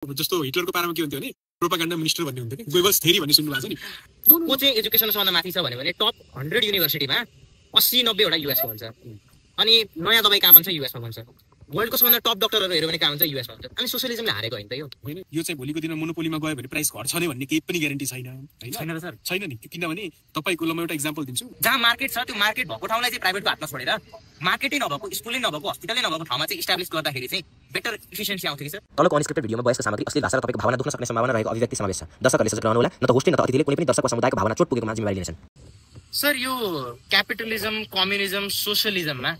जस्तो हिटलरको पारामा के हुन्थ्यो भने प्रोपागान्डा मिनिस्टर भन्ने हुन्थ्यो कि गोइबल्स थ्योरी भन्ने सुन्नु भएको छ नि को चाहिँ एजुकेसन सबभन्दा माथि छ भने टप 100 युनिभर्सिटीमा 80-90 वटा युएसको हुन्छ अनि नयाँ दबाई कहाँ बन्छ युएसमा बन्छ वर्ल्डको सबभन्दा टप डक्टरहरू हेर्यो भने कहाँ हुन्छ युएसमा हुन्छ अनि सोशलिजमले हारेको होइन त यो होइन यो चाहिँ भोलिको दिनमा मोनोपोलीमा गयो भने प्राइस घट्छ नै भन्ने केही पनि ग्यारेन्टी छैन हैन छैन सर छैन नि किनभने तपाईको ल म एउटा एक्जाम्पल दिन्छु जहाँ मार्केट छ त्यो मार्केट भएको ठाउँलाई चाहिँ प्राइभेटको हातमा छोडेर मार्केटै नभएको स्कुलै नभएको हस्पिटलै नभएको ठाउँमा चाहिँ इस्टाब्लिस गर्दाखेरि चाहिँ बेटर इफिसियन्सी आउँछ कि सर तलको अनस्क्रिप्टेड भिडियोमा वयस्क सामग्री अश्लील भाषा र तपाईँको भावना दुख्न सक्ने सम्भावना रहेको अभिव्यक्ति समावेश छ दर्शकहरूले सचेत रहनुहोला न त होस्टले न त अतिथिले कुनै पनि दर्शकको समुदायको भावना चोट पुगेकोमा जिम्मेवारी लिनेछन् सर यो क्यापिटलिजम कम्युनिजम सोशलिजममा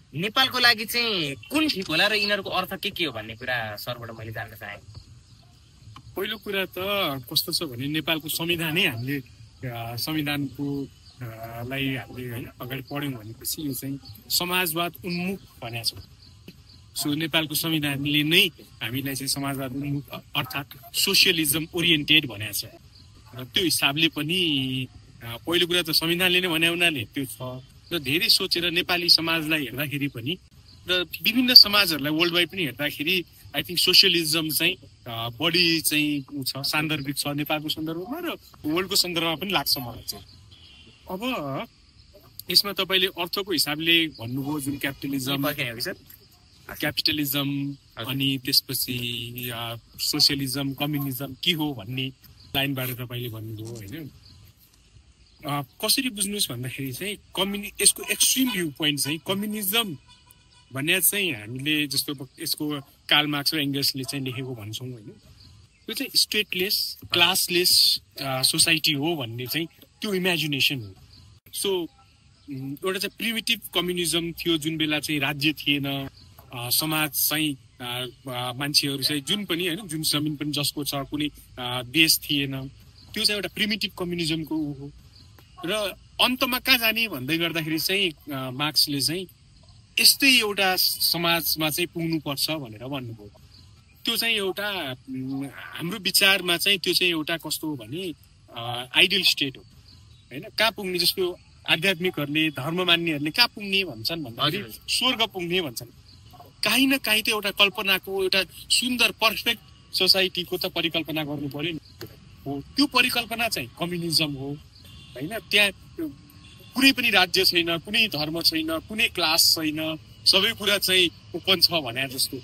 नेपालको लागि चाहिँ कुन ठिक होला र यिनीहरूको अर्थ के हो भन्ने कुरा सरबाट मैले जान्न चाहे पहिलो कुरा त कस्तो छ भने नेपालको संविधानै हामीले संविधानको लाई हामीले हैन अगाडि पढ्यौं भनेपछि यो चाहिँ समाजवाद उन्मुख भनेको छ सो नेपालको संविधानले नै हामीलाई चाहिँ समाजवाद उन्मुख अर्थात् सोशलिजम ओरिएन्टेड भनेको छ र त्यो हिसाबले पनि पहिलो कुरा त संविधानले नै भने हुनाले त्यो छ र धेरै सोचेर नेपाली समाजलाई हेर्दाखेरि पनि र विभिन्न समाजहरूलाई वर्ल्ड वाइड पनि हेर्दाखेरि आई थिंक सोशलिजम चाहिँ बढी चाहिँ छ सान्दर्भिक छ नेपालको सन्दर्भमा र वर्ल्डको सन्दर्भमा पनि लाग्छ मलाई चाहिँ अब यसमा तपाईले अर्थको हिसाबले भन्नुभयो जुन क्यापिटलिजम अनि त्यसपछि सोशलिजम कम्युनिजम के हो भन्ने लाइनबाट तपाईले भन्नुभयो हैन कसरी बुझ्नुस् भन्दाखेरि चाहिँ यसको एक्सट्रिम भ्यू पोइन्ट चाहिँ कम्युनिजम भन्ने चाहिँ हामीले जस्तो यसको कार्ल मार्क्स र एंगल्सले चाहिँ लेखेको भन्छौँ हैन त्यो चाहिँ स्टेटलेस क्लासलेस सोसाइटी हो भन्ने चाहिँ त्यो इमेजिनेसन हो सो एउटा चाहिँ प्रिमिटिभ कम्युनिजम थियो जुन बेला चाहिँ राज्य थिएन समाज चाहिँ मान्छेहरू चाहिँ जुन पनि हैन जुन जमिन पनि जसको छ कुनै देश थिएन त्यो चाहिँ एउटा प्रिमिटिभ कम्युनिजमको हो र अन्तमा कहाँ जाने भन्दै गर्दाखेरि चाहिँ मार्क्सले चाहिँ यस्तै एउटा समाजमा चाहिँ पुग्नुपर्छ भनेर भन्नुभयो त्यो चाहिँ एउटा हाम्रो विचारमा चाहिँ त्यो चाहिँ एउटा कस्तो हो भने आइडियल स्टेट हो हैन कहाँ पुग्ने जस्तो आध्यात्मिकहरूले धर्म मान्नेहरूले कहाँ पुग्ने भन्छन् भन्दाखेरि स्वर्ग पुग्ने भन्छन् काहीँ न काहीँ त एउटा कल्पनाको एउटा सुन्दर पर्फेक्ट सोसाइटीको त परिकल्पना गर्नु पर्यो नि हो त्यो परिकल्पना चाहिँ कम्युनिजम हो हैन त्यहाँ कुनै पनि राज्य छैन कुनै धर्म छैन कुनै क्लास छैन सबै कुरा चाहिँ ओपन छ भने जस्तो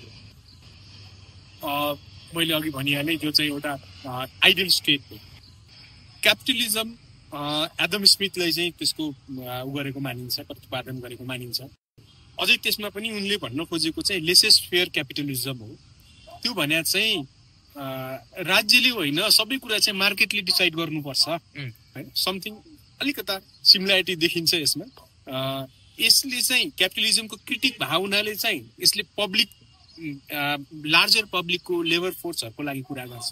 मैले अघि भनिहालेँ त्यो चाहिँ एउटा आइडियल स्टेट हो क्यापिटलिजम एडम स्मिथले चाहिँ त्यसको गरेको मानिन्छ प्रतिपादन गरेको मानिन्छ अझै त्यसमा पनि उनले भन्न खोजेको चाहिँ लेसेस फेयर क्यापिटलिजम हो त्यो भने चाहिँ राज्यले होइन सबै कुरा चाहिँ मार्केटले डिसाइड गर्नुपर्छ हैन समथिङ अलिकता सिमिल्यारिटी देखिन्छ यसमा यसले चाहिँ क्यापिटलिजमको क्रिटिक भावनाले चाहिँ यसले पब्लिक लार्जर पब्लिकको लेबर फोर्सहरुको लागि कुरा गर्छ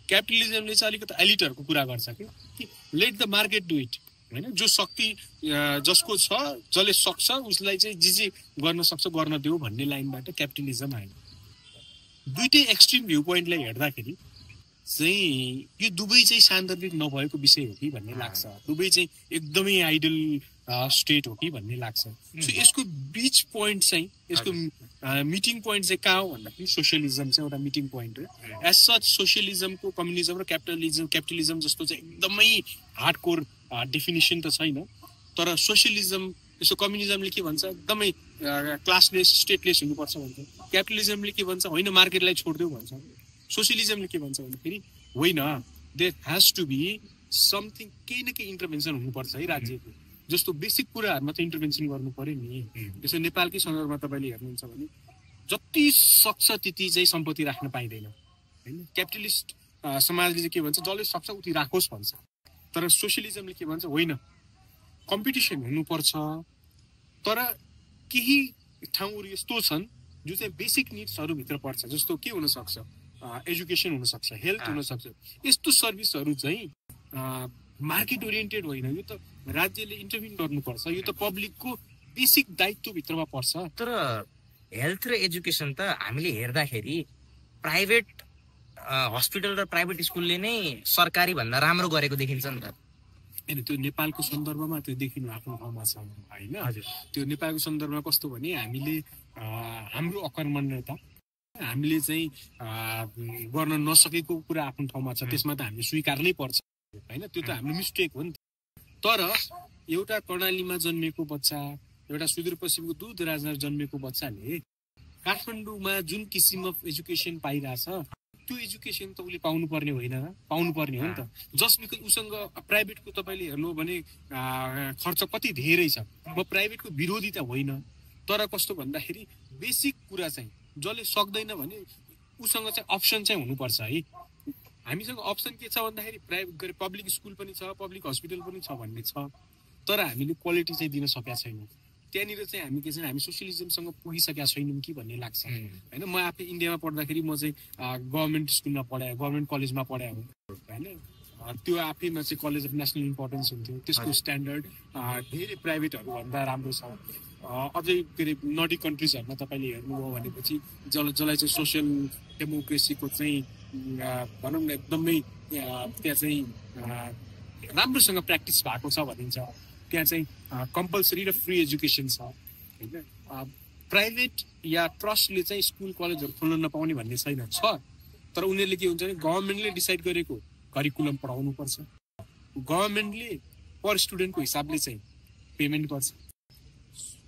क्यापिटलिजमले चाहिँ अलिकता एलिटहरुको कुरा गर्छ कि let the market do it हैन जो शक्ति जसको छ जसले सक्छ उसलाई चाहिँ जे गर्न सक्छ गर्न देऊ भन्ने लाइनबाट क्यापिटलिजम आयो दुईटै एक्सट्रिम भ्यू पोइन्टलाई हेर्दाखेरि चाहिँ यो दुवै चाहिँ सान्दर्भिक नभएको विषय हो कि भन्ने लाग्छ दुवै चाहिँ एकदमै आइडल स्टेट हो कि भन्ने लाग्छ सो यसको बीच पोइन्ट चाहिँ यसको मिटिङ पोइन्ट चाहिँ कहाँ हो भन्दाखेरि सोशलिजम चाहिँ एउटा मिटिङ पोइन्ट हो एज सच सोशलिजमको कम्युनिजम र क्यापिटलिजम जस्तो चाहिँ एकदमै हार्डकोर डेफिनेसन त छैन तर सोशलिजम यसो कम्युनिजमले के भन्छ एकदमै क्लासलेस स्टेटलेस हुनुपर्छ भन्छ क्यापिटलिजमले के भन्छ होइन मार्केटलाई छोड्देऊ भन्छ सोशलिजमले के भन्छ भन्दाखेरि होइन there has to be something केही न केही इन्टरभेन्सन हुनुपर्छ है राज्यको जस्तो बेसिक कुराहरूमा त इन्टरभेन्सन गर्नु पर्यो नि यसो नेपालकै सन्दर्भमा तपाईँले हेर्नुहुन्छ भने जति सक्छ त्यति चाहिँ सम्पत्ति राख्न पाइँदैन होइन क्यापिटलिस्ट समाजले चाहिँ के भन्छ जसले सक्छ उति राखोस् भन्छ तर सोशलिजमले के भन्छ होइन कम्पिटिसन हुनुपर्छ तर केही ठाउँहरू यस्तो छन् जो चाहिँ बेसिक निड्सहरूभित्र पर्छ जस्तो के हुनसक्छ एजुकेसन हुनसक्छ हेल्थ हुनसक्छ यस्तो सर्भिसहरू चाहिँ मार्केट ओरिएन्टेड होइन यो त राज्यले इन्टरभ्युन गर्नुपर्छ यो त पब्लिकको बेसिक दायित्वभित्रमा पर्छ तर हेल्थ र एजुकेसन त हामीले हेर्दाखेरि प्राइभेट हस्पिटल र प्राइभेट स्कुलले नै सरकारी भन्दा राम्रो गरेको देखिन्छ नि त हैन त्यो नेपालको सन्दर्भमा त्यो देखिनु आफ्नो ठाउँमा छ हैन त्यो नेपालको सन्दर्भमा कस्तो भने हामीले हाम्रो अकर्मण्यता हामीले चाहिँ गर्न नसकेको कुरा आफ्नो ठाउँमा छ, त्यसमा त हामीले स्वीकार्नै पर्छ होइन, त्यो त हाम्रो मिस्टेक हो नि। तर एउटा कर्णालीमा जन्मेको बच्चा, एउटा सुदूरपश्चिमको दूर दराजमा जन्मेको बच्चाले काठमाडौँमा जुन किसिमको एजुकेसन पाइरहेछ त्यो एजुकेसन त उसले पाउनुपर्ने होइन र, पाउनुपर्ने हो नि त। जस्ट बिकज उसँग प्राइभेटको तपाईँले हेर्नु भने खर्च कति धेरै छ। म प्राइभेटको विरोधी त होइन, तर कस्तो भन्दाखेरि बेसिक कुरा चाहिँ जसले सक्दैन भने उसँग चाहिँ अप्सन चाहिँ हुनुपर्छ है। हामीसँग अप्सन के छ भन्दाखेरि प्राइभेट पब्लिक स्कुल पनि छ, पब्लिक हस्पिटल पनि छ भन्ने छ, तर हामीले क्वालिटी चाहिँ दिन सकेका छैनौँ। त्यहाँनिर चाहिँ हामी के छ, हामी सोसियलिजमसँग पुगिसकेका छैनौँ कि भन्ने लाग्छ होइन। म आफै इन्डियामा पढ्दाखेरि म चाहिँ गभर्मेन्ट स्कुलमा पढाएँ, गभर्मेन्ट कलेजमा पढाएँ होइन। त्यो आफैमा चाहिँ कलेज अफ नेसनल इम्पोर्टेन्स हुन्थ्यो, त्यसको स्ट्यान्डर्ड धेरै प्राइभेटहरूभन्दा राम्रो छ। अझै के अरे नर्डिक कन्ट्रिजहरूमा तपाईँले हेर्नुभयो भनेपछि जसलाई चाहिँ सोसियल डेमोक्रेसीको चाहिँ भनौँ न एकदमै त्यहाँ चाहिँ राम्रोसँग प्र्याक्टिस भएको छ भनिन्छ। त्यहाँ चाहिँ कम्पलसरी र फ्री एजुकेसन छ होइन। प्राइभेट या ट्रस्टले चाहिँ स्कुल कलेजहरू खोल्न नपाउने भन्ने छैन, छ। तर उनीहरूले के हुन्छ भने गभर्मेन्टले डिसाइड गरेको करिकुलम पढाउनुपर्छ, गभर्मेन्टले पर स्टुडेन्टको हिसाबले चाहिँ पेमेन्ट गर्छ।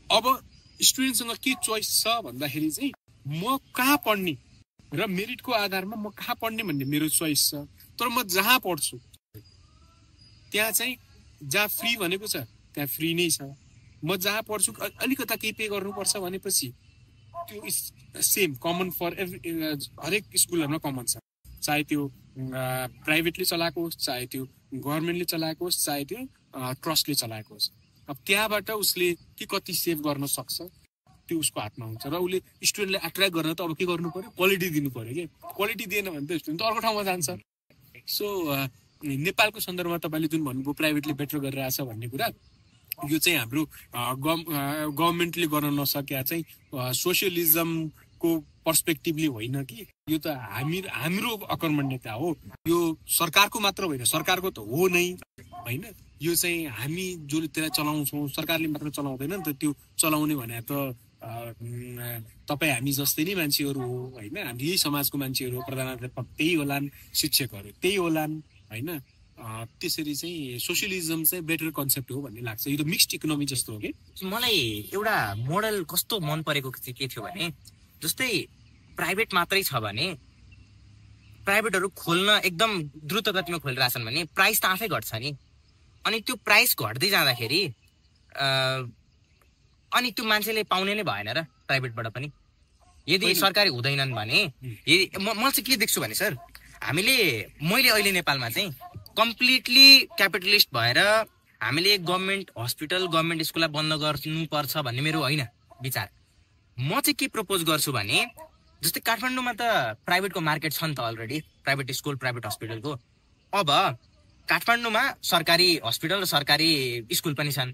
अब स्टुडेन्टसँग के चोइस छ भन्दाखेरि चाहिँ म कहाँ पढ्ने र मेरिटको आधारमा म कहाँ पढ्ने भन्ने मेरो चोइस छ। तर म जहाँ पढ्छु त्यहाँ चाहिँ जहाँ फ्री भनेको छ त्यहाँ फ्री नै छ। म जहाँ पढ्छु अलिकता केही पे गर्नुपर्छ भनेपछि त्यो सेम कमन फर हरेक स्कुलहरूमा कमन छ, चाहे त्यो प्राइभेटले चलाएको होस्, चाहे त्यो गभर्मेन्टले चलाएको होस्, चाहे त्यो ट्रस्टले चलाएको होस्। अब त्यहाँबाट उसले के कति सेभ गर्न सक्छ त्यो उसको हातमा हुन्छ। र उसले स्टुडेन्टलाई एट्र्याक्ट गर्न त अब के गर्नु पर्यो, क्वालिटी दिनु पर्यो कि। क्वालिटी दिएन भने त स्टुडेन्ट त अर्को ठाउँमा जान्छ। सो नेपालको सन्दर्भमा तपाईँले जुन भन्नुभयो प्राइभेटले बेटर गरिरहेछ भन्ने कुरा, यो चाहिँ हाम्रो गभर्मेन्टले गर्न नसकेका चाहिँ सोसियलिजमको पर्सपेक्टिभले होइन कि, यो त हाम्रो अकर्मण्यता हो। यो सरकारको मात्र होइन, सरकारको त हो नै होइन। यो चाहिँ हामी जसले त्यसलाई चलाउँछौँ, सरकारले मात्र चलाउँदैन नि त। त्यो चलाउने भने त तपाईँ हामी जस्तै नै मान्छेहरू हो होइन। हामी यही समाजको मान्छेहरू हो, प्रधानाध्यापक त्यही होलान्, शिक्षकहरू त्यही होलान् होइन। त्यसरी चाहिँ सोसियलिजम चाहिँ बेटर कन्सेप्ट हो भन्ने लाग्छ। यो त मिक्स्ड इकोनोमी जस्तो हो कि। मलाई एउटा मोडल कस्तो मन परेको चाहिँ के थियो भने, जस्तै प्राइभेट मात्रै छ भने प्राइभेटहरू खोल्न एकदम द्रुत गतिमा खोलिरहेछन् भने प्राइस त आफै घट्छ नि। अनि त्यो प्राइस घट्दै जाँदाखेरि अनि त्यो मान्छेले पाउने नै भएन र प्राइभेटबाट पनि। यदि सरकारी हुँदैनन् भने म चाहिँ के देख्छु भने सर, मैले अहिले नेपालमा चाहिँ कम्प्लिटली क्यापिटलिस्ट भएर हामीले गभर्मेन्ट हस्पिटल, गभर्मेन्ट स्कुललाई बन्द गर्नुपर्छ भन्ने मेरो होइन विचार। म चाहिँ के प्रपोज गर्छु भने, जस्तै काठमाडौँमा त प्राइभेटको मार्केट छ नि त अलरेडी, प्राइभेट स्कुल, प्राइभेट हस्पिटलको। अब काठमाडौँमा सरकारी हस्पिटल र सरकारी स्कुल पनि छन्।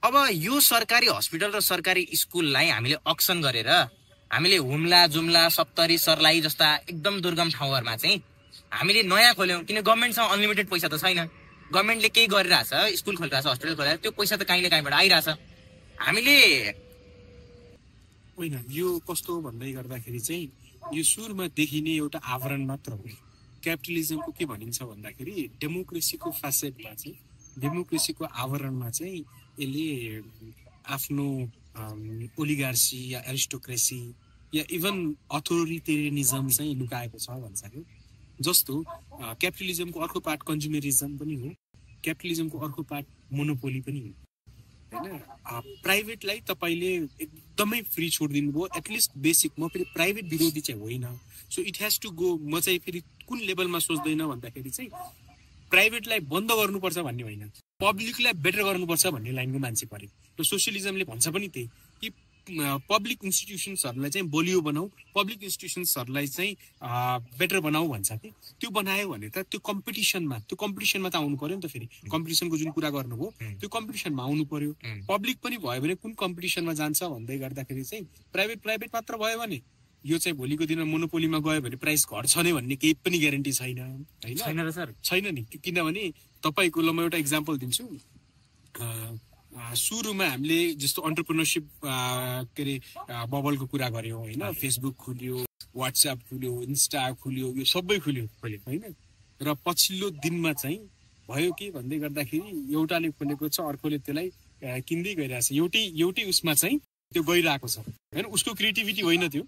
अब यो सरकारी हस्पिटल र सरकारी स्कुललाई हामीले अक्सन गरेर हामीले हुम्ला, जुम्ला, सप्तरी, सर्लाही जस्ता एकदम दुर्गम ठाउँहरूमा चाहिँ हामीले नयाँ खोल्यौँ। किन गभर्मेन्टसँग अनलिमिटेड पैसा त छैन, गभर्मेन्टले केही गरिरहेछ, स्कुल खोलिरहेछ, हस्पिटल खोलिरहेछ, त्यो पैसा त कहीँले कहीँबाट आइरहेछ। हामीले होइन, यो कस्तो भन्दै गर्दाखेरि चाहिँ यो सुरुमा देखिने एउटा आवरण मात्र हो। क्यापिटलिजमको के भनिन्छ भन्दाखेरि डेमोक्रेसीको फेसेटमा चाहिँ, डेमोक्रेसीको आवरणमा चाहिँ यसले आफ्नो ओलिगार्सी या एरिस्टोक्रेसी या इभन अथोरिटेरियनिजम चाहिँ लुकाएको छ भन्छ कि। जस्तो क्यापिटलिजमको अर्को पार्ट कन्ज्युमरिजम पनि हो, क्यापिटलिजमको अर्को पार्ट मोनोपोली पनि हो होइन। प्राइभेटलाई तपाईँले एकदमै फ्री छोड दिनुभयो, एटलिस्ट बेसिक। म फेरि प्राइभेट विरोधी चाहिँ होइन, so it has to go. म चाहिँ फेरि कुन लेभलमा सोच्दैन भन्दाखेरि चाहिँ प्राइभेटलाई बन्द गर्नुपर्छ भन्ने होइन, पब्लिकलाई बेटर गर्नुपर्छ भन्ने लाइनको मान्छे परे। र सोसियलिजमले भन्छ पनि त्यही कि पब्लिक इन्स्टिट्युसन्सहरूलाई चाहिँ बलियो बनाऊ, पब्लिक इन्स्टिट्युसन्सहरूलाई चाहिँ बेटर बनाऊ भन्छ कि। त्यो बनायो भने त त्यो कम्पिटिसनमा त आउनु पर्यो नि त। फेरि कम्पिटिसनको जुन कुरा गर्नुभयो त्यो कम्पिटिसनमा आउनु पर्यो। पब्लिक पनि भयो भने कुन कम्पिटिसनमा जान्छ भन्दै गर्दाखेरि चाहिँ प्राइभेट मात्र भयो भने यो चाहिँ भोलिको दिनमा मोनोपोलीमा गयो भने प्राइस घट्छ नै भन्ने केही पनि ग्यारेन्टी छैन होइन। छैन नि, किनभने तपाईँको ल म एउटा इक्जाम्पल दिन्छु। सुरुमा हामीले जस्तो अन्टरप्रेन्योरसिप के अरे बबलको कुरा गऱ्यौँ होइन, फेसबुक खुल्यो, WhatsApp खुल्यो, इन्स्टा खुल्यो, यो सबै खुल्यो होइन। र पछिल्लो दिनमा चाहिँ भयो के भन्दै गर्दाखेरि एउटाले खोलेको छ, अर्कोले त्यसलाई किन्दै गइरहेछ। एउटै उसमा चाहिँ त्यो गइरहेको छ होइन। उसको क्रिएटिभिटी होइन त्यो,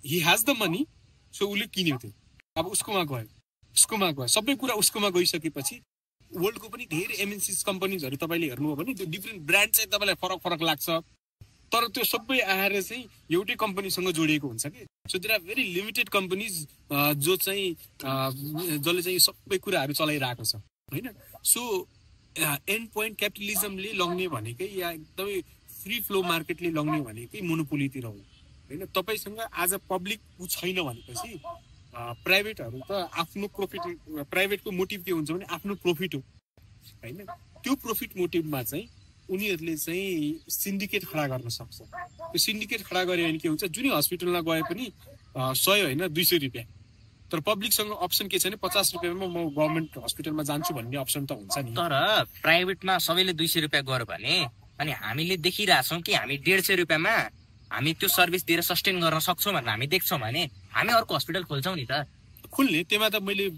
he has the money, so उसले किन्यो त्यो। अब उसकोमा गयो, सबै कुरा उसकोमा गइसकेपछि वर्ल्डको पनि धेरै एमएनसी कम्पनीजहरू तपाईँले हेर्नुभयो भने त्यो डिफ्रेन्ट ब्रान्ड चाहिँ तपाईँलाई फरक लाग्छ, तर त्यो सबै आएर चाहिँ एउटै कम्पनीसँग जोडिएको हुन्छ कि। So there are very limited companies जसले चाहिँ सबै कुराहरू चलाइरहेको छ होइन। सो एन्ड पोइन्ट क्यापिटलिजमले लग्ने भनेकै या एकदमै फ्री फ्लो मार्केटले लग्ने भनेकै मोनोपोलीतिर हो होइन। तपाईँसँग आज पब्लिक छैन भनेपछि प्राइभेटहरू त आफ्नो प्रफिट, प्राइभेटको मोटिभ के हुन्छ भने आफ्नो प्रफिट हो होइन। त्यो प्रफिट मोटिभमा चाहिँ उनीहरूले चाहिँ सिन्डिकेट खडा गर्न सक्छ। त्यो सिन्डिकेट खडा गऱ्यो भने के हुन्छ, जुनै हस्पिटलमा गए पनि 100 होइन 200 रुपियाँ, तर पब्लिकसँग अप्सन के छैन, 50 रुपियाँमा म गभर्मेन्ट हस्पिटलमा जान्छु भन्ने अप्सन त हुन्छ नि। तर प्राइभेटमा सबैले 200 रुपियाँ गर्यो भने अनि हामीले देखिरहेछौँ कि हामी 150 रुपियाँमा हामी त्यो सर्भिस दिएर सस्टेन गर्न सक्छौँ भनेर हामी देख्छौँ भने हामी अर्को हस्पिटल खोल्छौँ नि त। खुल्ने त्यसमा त मैले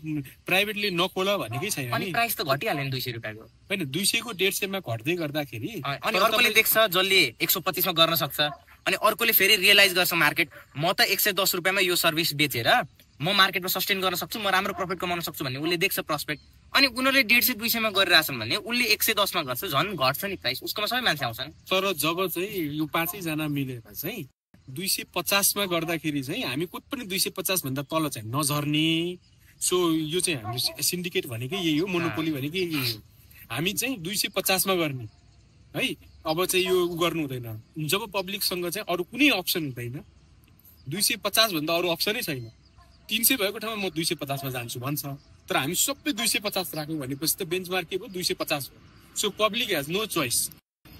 प्राइभेटले नखोला भनेकै छैन अनि नि। प्राइस त घटिहाल्यो नि 200 रुपियाँको होइन, 200 को 150 मा घट्दै गर्दाखेरि अनि अर्कोले देख्छ जसले 125 मा गर्न सक्छ, अनि अर्कोले फेरि रियलाइज गर्छ मार्केट, म त 110 रुपियाँमा यो सर्भिस बेचेर म मार्केटमा सस्टेन गर्न सक्छु, म राम्रो प्रफिट कमाउन सक्छु भन्ने उसले देख्छ प्रस्पेक्ट। अनि उनीहरूले 150-200 मा गरिरहेछन् भने उसले 110 मा गर्छ, झन् घट्छ नि प्राइस, उसकोमा सबै मान्छे आउँछन्। तर जब चाहिँ यो 5 जना मिलेर चाहिँ 250 मा गर्दाखेरि चाहिँ हामी कुनै पनि 250 भन्दा तल चाहिँ नझर्ने। सो यो चाहिँ हाम्रो सिन्डिकेट भनेकै यही हो, मोनोपोली भनेकै यही हो। हामी चाहिँ 250 मा गर्ने है। अब चाहिँ यो गर्नु हुँदैन जब पब्लिकसँग चाहिँ अरू कुनै अप्सन हुँदैन, 250 भन्दा अरू अप्सनै छैन। 300 भएको ठाउँमा म 250 मा जान्छु भन्छ, तर हामी सबै 250 राख्यौँ भनेपछि त बेन्चमार्क के भयो, 250 हो। So public has no choice.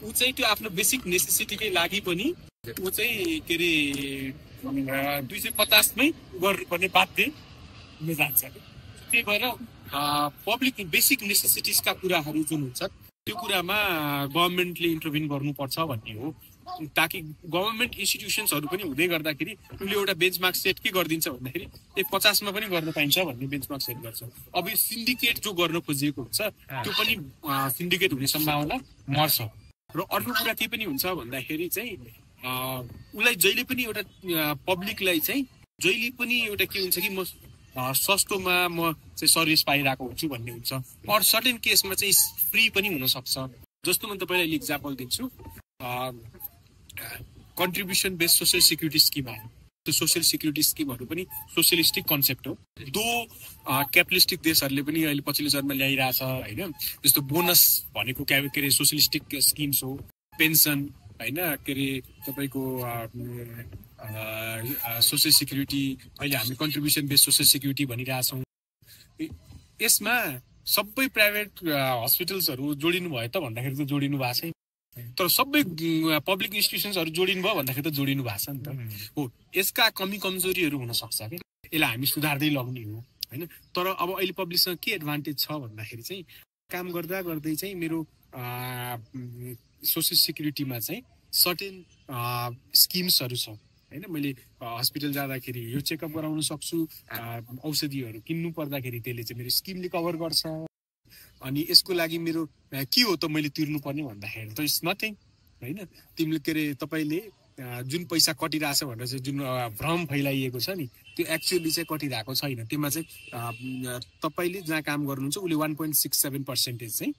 ऊ चाहिँ त्यो आफ्नो बेसिक नेसेसिटीकै लागि पनि ऊ चाहिँ के अरे 250 मै गर्नुपर्ने बाध्य हुन जान्छ। त्यही भएर पब्लिक बेसिक नेसेसिटिजका कुराहरू जुन हुन्छ त्यो कुरामा गभर्मेन्टले इन्टरभेन गर्नुपर्छ भन्ने हो, ताकि गभर्मेन्ट इन्स्टिट्युसन्सहरू पनि हुँदै गर्दाखेरि उसले एउटा बेन्चमार्क सेट के गरिदिन्छ भन्दाखेरि 50 मा पनि गर्न पाइन्छ भन्ने बेन्चमार्क सेट गर्छ। अब यो सिन्डिकेट जो गर्न खोजिएको हुन्छ त्यो पनि सिन्डिकेट हुने सम्भावना मर्छ। र अर्को कुरा के पनि हुन्छ भन्दाखेरि चाहिँ उसलाई जहिले पनि एउटा पब्लिकलाई चाहिँ जहिले पनि एउटा के हुन्छ कि म सस्तोमा म चाहिँ सर्भिस पाइरहेको हुन्छु भन्ने हुन्छ। अर सर्टेन केसमा चाहिँ फ्री पनि हुनसक्छ। जस्तो म तपाईँलाई इक्जाम्पल दिन्छु, contribution based social security scheme आयो। त्यो सोसियल सिक्युरिटी स्किमहरू पनि सोसियलिस्टिक कन्सेप्ट हो। दो क्यापिटलिस्टिक देशहरूले पनि अहिले पछिल्लो चरणमा ल्याइरहेछ होइन। जस्तो बोनस भनेको के अरे सोसियलिस्टिक स्किम्स हो, पेन्सन होइन, के अरे तपाईँको सोसियल सिक्युरिटी, अहिले हामी कन्ट्रिब्युसन बेस्ड सोसियल सिक्युरिटी भनिरहेछौँ। यसमा सबै प्राइभेट हस्पिटल्सहरू जोडिनु भयो त भन्दाखेरि त जोडिनु भएको छैन, तर सबै पब्लिक इन्स्टिट्युसन्सहरू जोडिनु भयो भन्दाखेरि त जोडिनु भएको छ नि त हो। यसका कमी कमजोरीहरू हुनसक्छ कि यसलाई हामी सुधार्दै लग्ने हो होइन। तर अब अहिले पब्लिकसँग के एडभान्टेज छ भन्दाखेरि चाहिँ काम गर्दा गर्दै चाहिँ मेरो सोसियल सिक्युरिटीमा चाहिँ सर्टेन स्किम्सहरू छ होइन। मैले हस्पिटल जाँदाखेरि यो चेकअप गराउन सक्छु, औषधिहरू किन्नु पर्दाखेरि त्यसले चाहिँ मेरो स्किमले कभर गर्छ। अनि यसको लागि मेरो के हो त मैले तिर्नुपर्ने भन्दाखेरि त इट्स नथिङ होइन। तिमीले के अरे तपाईँले जुन पैसा कटिरहेछ भनेर चाहिँ जुन भ्रम फैलाइएको छ नि त्यो एक्चुअली चाहिँ कटिरहेको छैन। त्यसमा चाहिँ तपाईँले जहाँ काम गर्नुहुन्छ उसले 1.67% चाहिँ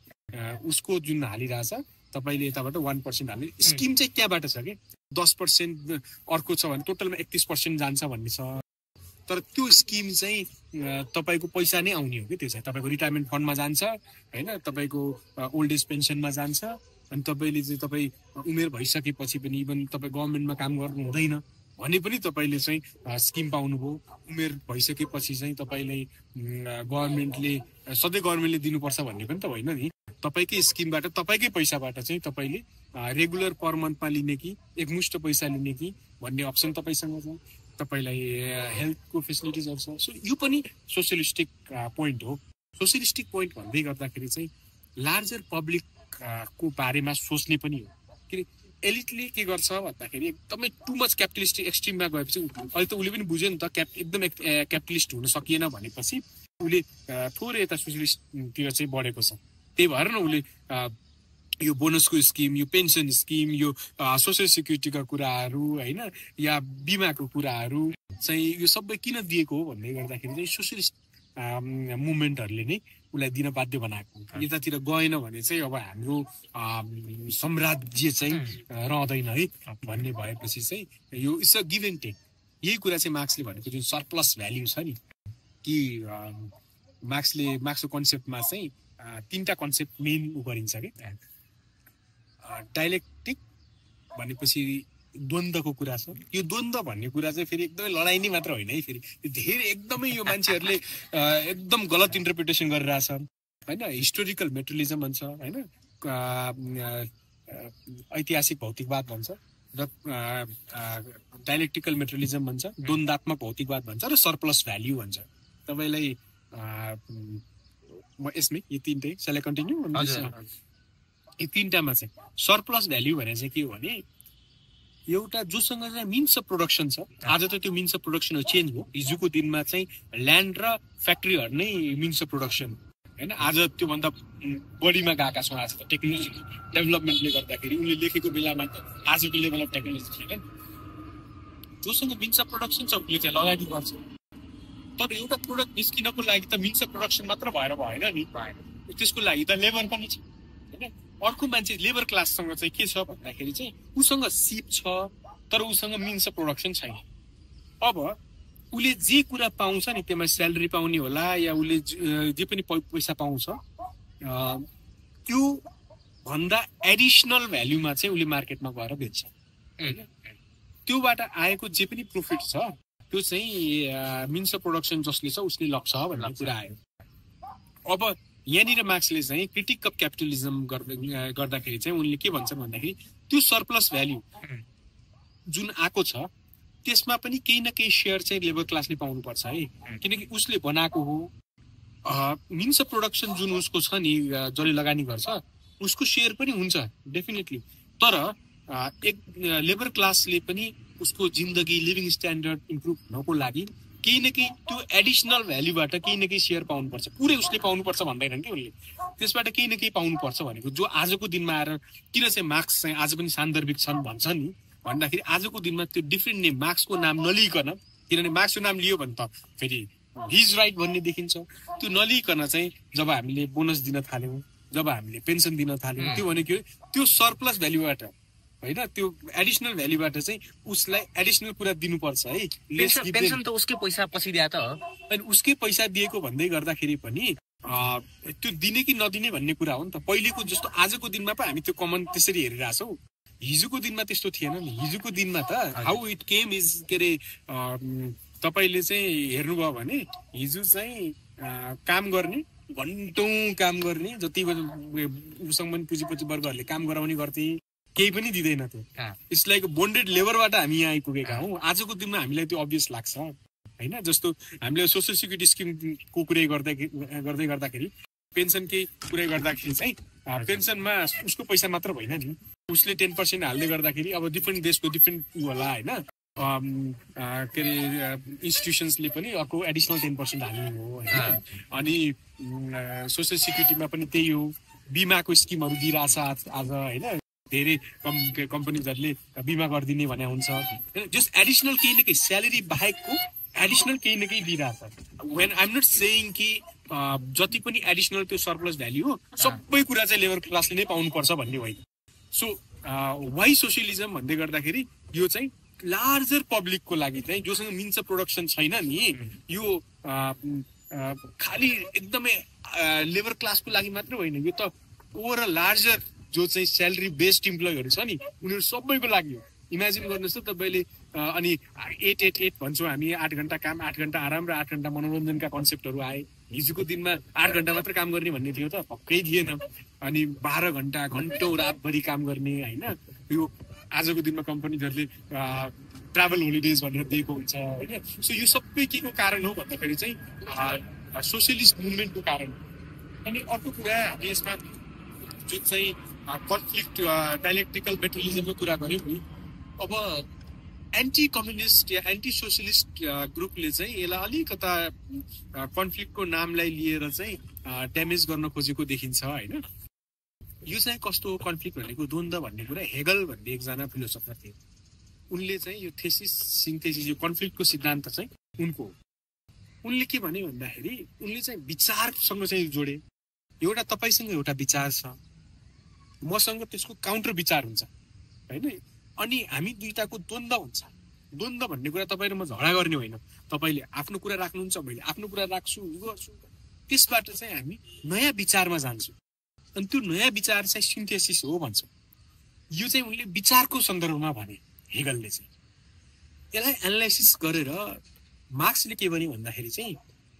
उसको जुन हालिरहेछ, तपाईँले यताबाट 1% हाल्ने स्किम चाहिँ त्यहाँबाट छ कि 10% अर्को छ भने टोटलमा 31% जान्छ भन्ने छ। तर त्यो स्किम चाहिँ तपाईँको पैसा नै आउने हो कि, त्यो चाहिँ तपाईँको रिटायरमेन्ट फन्डमा जान्छ होइन, तपाईँको ओल्ड एज पेन्सनमा जान्छ। अनि तपाईँले चाहिँ तपाईँ उमेर भइसकेपछि पनि इभन तपाईँ गभर्मेन्टमा काम गर्नु हुँदैन भने पनि तपाईँले चाहिँ स्किम पाउनुभयो। उमेर भइसकेपछि चाहिँ तपाईँले गभर्मेन्टले सधैँ गभर्मेन्टले दिनुपर्छ भन्ने पनि त होइन नि। तपाईँकै स्किमबाट तपाईँकै पैसाबाट चाहिँ तपाईँले रेगुलर पर मन्थमा लिने कि एकमुष्ट पैसा लिने कि भन्ने अप्सन तपाईँसँग छ। तपाईँलाई हेल्थको फेसिलिटिजहरू छ। सो यो पनि सोसियलिस्टिक पोइन्ट हो। सोसियलिस्टिक पोइन्ट भन्दै गर्दाखेरि चाहिँ लार्जर पब्लिकको बारेमा सोच्ने पनि हो। किन एलिटले के गर्छ भन्दाखेरि एकदमै टु मच क्यापिटलिस्टिक एक्सट्रिममा गएपछि अहिले त उसले पनि बुझ्यो नि त एकदम क्यापिटलिस्ट हुन सकिएन भनेपछि उसले थोरै यता सोसियलिस्टतिर चाहिँ बढेको छ। त्यही भएर न उसले यो बोनसको स्किम, यो पेन्सन स्किम, यो सोसियल सेक्युरिटीका कुराहरू होइन, या बिमाको कुराहरू चाहिँ यो सबै किन दिएको हो भन्दै गर्दाखेरि चाहिँ सोसियलिस्ट मुभमेन्टहरूले नै उसलाई दिन बाध्य बनाएको। यतातिर गएन भने चाहिँ अब हाम्रो साम्राज्य चाहिँ रहँदैन है भन्ने भएपछि चाहिँ यो it's a give and take. यही कुरा चाहिँ मार्क्सले भनेको जुन सरप्लस भ्याल्यु छ नि, कि मार्क्सको कन्सेप्टमा चाहिँ तीनटा कन्सेप्ट मेन गरिन्छ कि डाइलेक्टिक भनेपछि द्वन्द्वको कुरा छ। यो द्वन्द्व भन्ने कुरा चाहिँ फेरि एकदमै लडाइँ नै मात्र होइन है, फेरि धेरै एकदमै यो मान्छेहरूले एकदम गलत इन्टरप्रिटेसन गरिरहेछ होइन। हिस्टोरिकल मेटेरियलिजम भन्छ होइन, ऐतिहासिक भौतिकवाद भन्छ र डाइलेक्टिकल मेटेरियलिजम भन्छ, द्वन्द्वात्मक भौतिकवाद भन्छ र सरप्लस भ्याल्यु भन्छ। तपाईँलाई म यसमै यो तिनटै सेलेक्ट कन्टिन्यू यो तिनटामा चाहिँ सरप्लस भ्याल्यु भने चाहिँ के हो भने एउटा जोसँग चाहिँ मिन्स अफ प्रोडक्सन छ। आज त त्यो मिन्स अफ प्रोडक्सन चेन्ज भयो। हिजोको दिनमा चाहिँ ल्यान्ड र फ्याक्ट्रीहरू नै मिन्स अफ प्रोडक्सन होइन। आज त्योभन्दा बढीमा गएका छौँ। आज त टेक्नोलोजी डेभलपमेन्टले गर्दाखेरि उनले लेखेको बेलामा त आजको लेभल अफ टेक्नोलोजी छैन। जोसँग मिन्स अफ प्रोडक्सन छ उसले चाहिँ लगानी गर्छ। तर एउटा प्रोडक्ट निस्किनको लागि त मिन्स अफ प्रोडक्सन मात्र भएर भएन नि, त्यसको लागि त लेबर पनि छ होइन। अर्को मान्छे लेबर क्लाससँग चाहिँ के छ भन्दाखेरि चाहिँ उसँग सिप छ तर उसँग मिन्स अफ प्रोडक्सन छैन। अब उसले जे कुरा पाउँछ नि त्यसमा स्यालेरी पाउने होला या उसले जे पनि पैसा पाउँछ त्यो भन्दा एडिसनल भ्याल्युमा चाहिँ उसले मार्केटमा गएर बेच्छ होइन। त्योबाट आएको जे पनि प्रफिट छ त्यो चाहिँ मिन्स अफ प्रोडक्सन जसले छ उसले लग्छ भन्ने कुरा आयो। अब यहाँनिर मार्क्सले चाहिँ क्रिटिक अफ क्यापिटलिजम गर्दाखेरि चाहिँ उनले के भन्छ भन्दाखेरि त्यो सरप्लस भ्याल्यु जुन आएको छ त्यसमा पनि केही न केही सेयर चाहिँ लेबर क्लासले पाउनुपर्छ है, किनकि उसले बनाएको हो। मिन्स अफ प्रोडक्सन जुन उसको छ नि जसले लगानी गर्छ उसको सेयर पनि हुन्छ डेफिनेटली, तर एक लेबर क्लासले पनि उसको जिन्दगी लिभिङ स्ट्यान्डर्ड इम्प्रुभ हुनको लागि केही न केही त्यो एडिसनल भ्याल्युबाट केही न केही सेयर पाउनुपर्छ। पुरै उसले पाउनुपर्छ भन्दैनन् कि उसले, त्यसबाट केही न केही पाउनुपर्छ भनेको जो आजको दिनमा आएर किन चाहिँ मार्क्स चाहिँ आज पनि सान्दर्भिक छन् भन्छ नि भन्दाखेरि आजको दिनमा त्यो डिफ्रेन्ट नेम मार्क्सको नाम नलिकन, किनभने मार्क्सको नाम लियो भने त फेरि हिज राइट भन्ने देखिन्छ, त्यो नलिकन चाहिँ जब हामीले बोनस दिन थाल्यौँ, जब हामीले पेन्सन दिन थाल्यौँ, त्यो भनेको त्यो सरप्लस भ्याल्युबाट होइन, त्यो एडिसनल भ्याल्युबाट चाहिँ उसलाई एडिसनल कुरा दिनुपर्छ है। पेन्सन त उसकै पैसा पछि दिए त अनि उसकै पैसा दिएको भन्दै गर्दाखेरि पनि त्यो दिने कि नदिने भन्ने कुरा हो नि त। पहिलेको जस्तो आजको दिनमा पो हामी त्यो कमन त्यसरी हेरिरहेछौँ, हिजोको दिनमा त्यस्तो थिएन नि। हिजोको दिनमा त हाउ इट केम इज के अरे तपाईँले चाहिँ हेर्नुभयो भने हिजो चाहिँ काम गर्ने घन्टौँ काम गर्ने जति उसँग पनि पुँजीपति वर्गहरूले काम गराउने गर्थे, केही पनि दिँदैन थियो। इट्स लाइक बोन्डेड लेबरबाट हामी यहाँ आइपुगेका हौँ। आजको दिनमा हामीलाई त्यो अभियस लाग्छ होइन। जस्तो हामीले सोसियल सेक्युरिटी स्किमको कुरै गर्दै गर्दाखेरि पेन्सनकै कुरै गर्दाखेरि चाहिँ पेन्सनमा उसको पैसा मात्र भएन नि, उसले 10% हाल्दै गर्दाखेरि अब डिफ्रेन्ट देशको डिफ्रेन्ट होला होइन, के अरे इन्स्टिट्युसन्सले पनि अर्को एडिसनल 10% हाल्ने हो होइन। अनि सोसियल सेक्युरिटीमा पनि त्यही हो, बिमाको स्किमहरू दिइरहेछ आज होइन। धेरै कम्पनीजहरूले बिमा गरिदिने भने हुन्छ, जस्ट एडिसनल केही न केही स्यालेरी बाहेकको एडिसनल केही न केही दिइरहेछ। When I am not saying कि जति पनि एडिसनल त्यो सरप्लस भ्याल्यु हो सबै कुरा चाहिँ लेबर क्लासले नै पाउनुपर्छ भन्ने होइन। सो वाइ सोसियलिजम भन्दै गर्दाखेरि यो चाहिँ लार्जर पब्लिकको लागि चाहिँ जोसँग मिन्स अफ प्रोडक्सन छैन नि, यो खालि एकदमै लेबर क्लासको लागि मात्र होइन, यो त ओभरअल लार्जर जो चाहिँ स्यालेरी बेस्ड इम्प्लोइहरू छ नि उनीहरू सबैको लागि हो। इमेजिन गर्नुहोस् त तपाईँले अनि 8-8-8 भन्छौँ हामी, 8 घन्टा काम 8 घन्टा आराम र 8 घन्टा मनोरञ्जनका कन्सेप्टहरू आए। हिजोको दिनमा 8 घन्टा मात्र काम गर्ने भन्ने थियो त पक्कै थिएन। अनि 12 घन्टा घन्टौँ रातभरि काम गर्ने होइन। यो आजको दिनमा कम्पनीहरूले ट्राभल होलिडेज भनेर दिएको हुन्छ होइन। सो यो सबै के को कारण हो भन्दाखेरि चाहिँ सोसियलिस्ट मुभमेन्टको कारण। अनि अर्को कुरा हामी यसमा जुन चाहिँ कन्फ्लिक्ट डायलेक्टिकल मेटेरियलिजमको कुरा गऱ्यौँ नि, अब एन्टी कम्युनिस्ट या एन्टी सोसियलिस्ट ग्रुपले चाहिँ यसलाई अलिकता कन्फ्लिक्टको नामलाई लिएर चाहिँ ड्यामेज गर्न खोजेको देखिन्छ होइन। यो चाहिँ कस्तो हो कन्फ्लिक्ट भनेको, द्वन्द्व भन्ने कुरा हेगल भन्ने एकजना फिलोसफर थिए, उनले चाहिँ यो थेसिस सिन्थेसिस यो कन्फ्लिक्टको सिद्धान्त चाहिँ उनको हो। उनले के भने भन्दाखेरि उनले चाहिँ विचारसँग चाहिँ जोडे, एउटा तपाईँसँग एउटा विचार छ, मसँग त्यसको काउन्टर विचार हुन्छ होइन, अनि हामी दुईटाको द्वन्द्व हुन्छ। द्वन्द्व भन्ने कुरा तपाईँ र म झगडा गर्ने होइन, तपाईँले आफ्नो कुरा राख्नुहुन्छ, मैले आफ्नो कुरा राख्छु, गर्छु, त्यसबाट चाहिँ हामी नयाँ विचारमा जान्छौँ, अनि त्यो नयाँ विचार चाहिँ सिन्थेसिस हो भन्छौँ। यो चाहिँ उनले विचारको सन्दर्भमा भने हेगलले चाहिँ। यसलाई एनालाइसिस गरेर मार्क्सले के भने भन्दाखेरि चाहिँ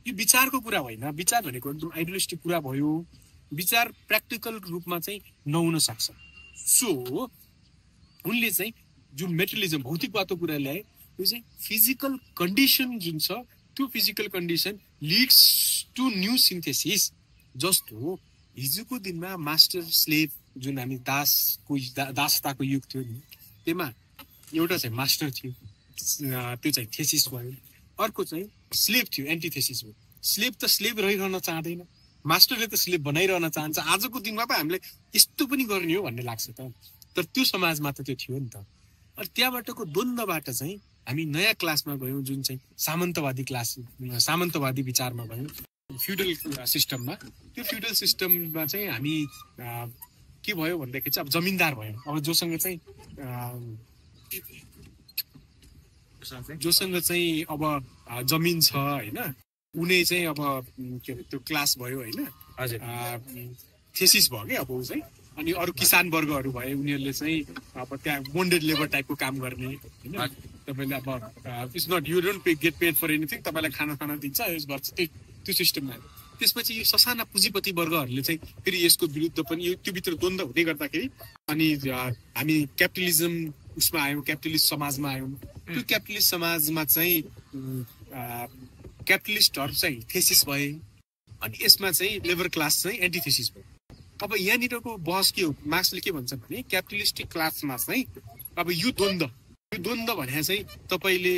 यो विचारको कुरा होइन, विचार भनेको एकदम आइडियलिस्टिक कुरा भयो, विचार प्र्याक्टिकल रूपमा चाहिँ नहुन सक्छ। सो उनले चाहिँ जुन मेटेरियलिजम भौतिकवादको कुरा ल्याए, त्यो चाहिँ फिजिकल कन्डिसन जुन छ त्यो physical condition leads to new synthesis. जस्तो हिजोको दिनमा मास्टर स्लेभ जुन हामी दासताको युग थियो नि, त्यसमा एउटा चाहिँ मास्टर थियो, त्यो चाहिँ थेसिस भयो, अर्को चाहिँ स्लेभ थियो, एन्टिथेसिस भयो। स्लेभ त स्लेभ रहिरहन चाहँदैन, मास्टरले त स्लेभ बनाइरहन चाहन्छ। आजको दिनमा पो हामीले यस्तो पनि गर्ने हो भन्ने लाग्छ त, तर त्यो समाजमा त त्यो थियो नि त। अनि त्यहाँबाटको द्वन्द्वबाट चाहिँ हामी नयाँ क्लासमा गयौँ, जुन चाहिँ सामन्तवादी क्लास, सामन्तवादी विचारमा गयौँ, फ्युडल सिस्टममा। त्यो फ्युडल सिस्टममा चाहिँ हामी के भयो भन्दाखेरि चाहिँ अब जमिनदार भयौँ। अब जोसँग चाहिँ अब जमिन छ होइन, उनी चाहिँ अब के अरे त्यो क्लास भयो होइन, हजुर थेसिस भयो क्या अब ऊ चाहिँ। अनि अरू किसान वर्गहरू भए, उनीहरूले चाहिँ अब त्यहाँ बोन्डेड लेबर टाइपको काम गर्ने होइन। तपाईँले अब it's not you don't get paid for anything, तपाईँलाई खाना दिन्छ, युज गर्छ, त्यो सिस्टममा। त्यसपछि यो ससाना पुँजीपति वर्गहरूले चाहिँ फेरि यसको विरुद्ध पनि यो त्योभित्र द्वन्द्व हुँदै गर्दाखेरि अनि हामी क्यापिटलिजम उसमा आयौँ, क्यापिटलिस्ट समाजमा आयौँ। त्यो क्यापिटलिस्ट समाजमा चाहिँ क्यापिटलिस्टहरू चाहिँ थेसिस भए, अनि यसमा चाहिँ लेबर क्लास चाहिँ एन्टिथेसिस भयो। अब यहाँनिरको बहस के हो, मार्क्सले के भन्छ भने क्यापिटलिस्टिक क्लासमा चाहिँ अब यो द्वन्द्व भने चाहिँ तपाईँले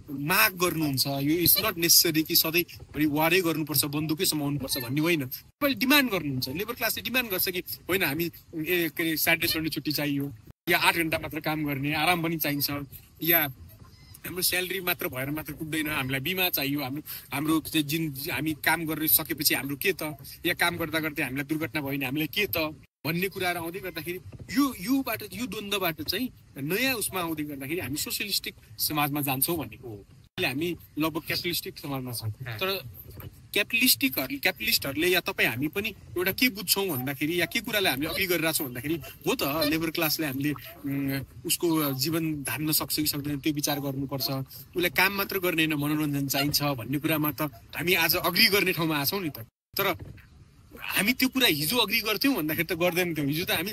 माग गर्नुहुन्छ, यो इट्स नट नेसेसरी कि सधैँभरि वारै गर्नुपर्छ, बन्दुकै समाउनुपर्छ भन्ने होइन। तपाईँले डिमान्ड गर्नुहुन्छ, लेबर क्लासले डिमान्ड गर्छ कि होइन हामी के अरे स्याटरडे सन्डे छुट्टी चाहियो, या 8 घन्टा मात्र काम गर्ने, आराम पनि चाहिन्छ, या हाम्रो स्यालेरी मात्र भएर मात्र पुग्दैन, हामीलाई बिमा चाहियो, हाम्रो जुन हामी काम गर्न सकेपछि हाम्रो के त, या काम गर्दा गर्दै हामीलाई दुर्घटना भयो भने हामीलाई के त भन्ने कुराहरू आउँदै गर्दाखेरि यो द्वन्द्वबाट चाहिँ नयाँ उसमा आउँदै गर्दाखेरि हामी सोसियलिस्टिक समाजमा जान्छौँ भनेको हो। अहिले हामी लगभग क्यापिटलिस्टिक समाजमा छौँ, तर क्यापिटलिस्टहरूले या तपाईँ हामी पनि एउटा के बुझ्छौँ भन्दाखेरि, या के कुरालाई हामीले अघि गरिरहेको छौँ भन्दाखेरि, हो त लेबर क्लासले हामीले उसको जीवन धान्न सक्छ कि सक्दैन त्यो विचार गर्नुपर्छ, उसलाई काम मात्र गर्ने होइन मनोरञ्जन चाहिन्छ भन्ने कुरामा त हामी आज अग्री गर्ने ठाउँमा आछौँ नि त। तर हामी त्यो कुरा हिजो अग्री गर्थ्यौँ भन्दाखेरि त गर्दैन थियौँ। हिजो त हामी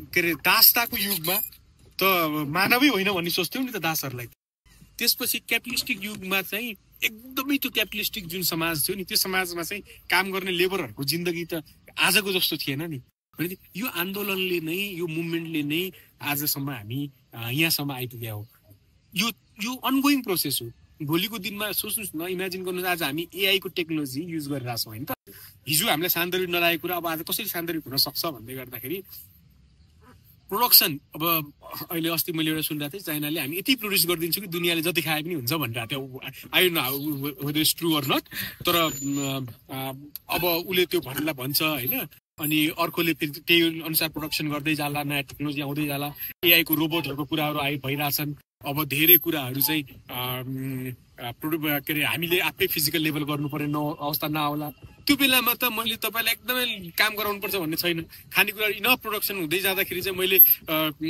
के अरे दासताको युगमा त मानवै होइन भन्ने सोच्थ्यौँ नि त दासहरूलाई। त्यसपछि क्यापिटलिस्टिक युगमा चाहिँ एकदमै त्यो क्यापिटलिस्टिक जुन समाज थियो नि, त्यो समाजमा चाहिँ काम गर्ने लेबरहरूको जिन्दगी त आजको जस्तो थिएन नि। भने यो आन्दोलनले नै, यो मुभमेन्टले नै आजसम्म हामी यहाँसम्म आइपुग्या हो। यो अनगोइङ प्रोसेस हो। भोलिको दिनमा सोच्नुहोस् न, इमेजिन गर्नुहोस्, आज हामी एआईको टेक्नोलोजी युज गरिरहेको छौँ होइन त। हिजो हामीलाई सान्दर्भिक नलागेको कुरा अब आज कसरी सान्दर्भिक हुन सक्छ भन्दै गर्दाखेरि प्रोडक्सन, अब अहिले अस्ति मैले एउटा सुनिरहेको थिएँ, चाइनाले हामी यति प्रड्युस गरिदिन्छौँ कि दुनियाँले जति खाए पनि हुन्छ भनेर थियो। I don't know whether is true or not, तर अब उसले त्यो भन्नलाई भन्छ होइन। अनि अर्कोले फेरि त्यही अनुसार प्रोडक्सन गर्दै जाला, नयाँ टेक्नोलोजी आउँदै जाला, एआईको रोबोटहरूको कुराहरू भइरहेछन्। अब धेरै कुराहरू चाहिँ के अरे हामीले आफै फिजिकल लेभल गर्नुपर्ने अवस्था नआउला। त्यो बेलामा त मैले तपाईँलाई एकदमै काम गराउनुपर्छ भन्ने छैन। खानेकुरा इनफ प्रोडक्सन हुँदै जाँदाखेरि चाहिँ मैले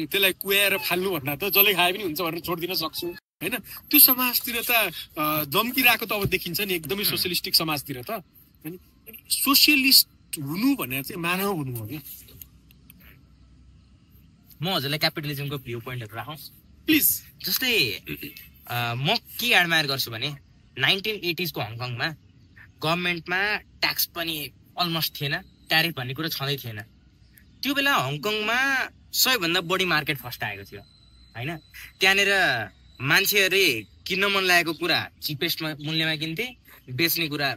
त्यसलाई कुहाएर फाल्नु भन्दा त जसले खाए पनि हुन्छ भनेर छोडिदिन सक्छु होइन। त्यो समाजतिर त जम्किरहेको त अब देखिन्छ नि, एकदमै सोसियलिस्टिक समाजतिर त। होइन, सोसियलिस्ट हुनु भनेर चाहिँ मानव हुनु हो क्या। म हजुरलाई क्यापिटलिजमको भ्यू पोइन्टहरू राखौँ प्लिज। जस्तै म के एडमायर गर्छु भने 1980s को हङकङमा गभर्मेन्टमा ट्याक्स पनि अलमोस्ट थिएन, ट्यारिफ भन्ने कुरा छँदै थिएन। त्यो बेला हङकङमा सबैभन्दा बढी मार्केट फर्स्ट आएको थियो हैन। त्यहाँनिर मान्छेहरूले किन्न मन लागेको कुरा चिपेस्ट मूल्यमा किन्थे, बेच्ने कुरा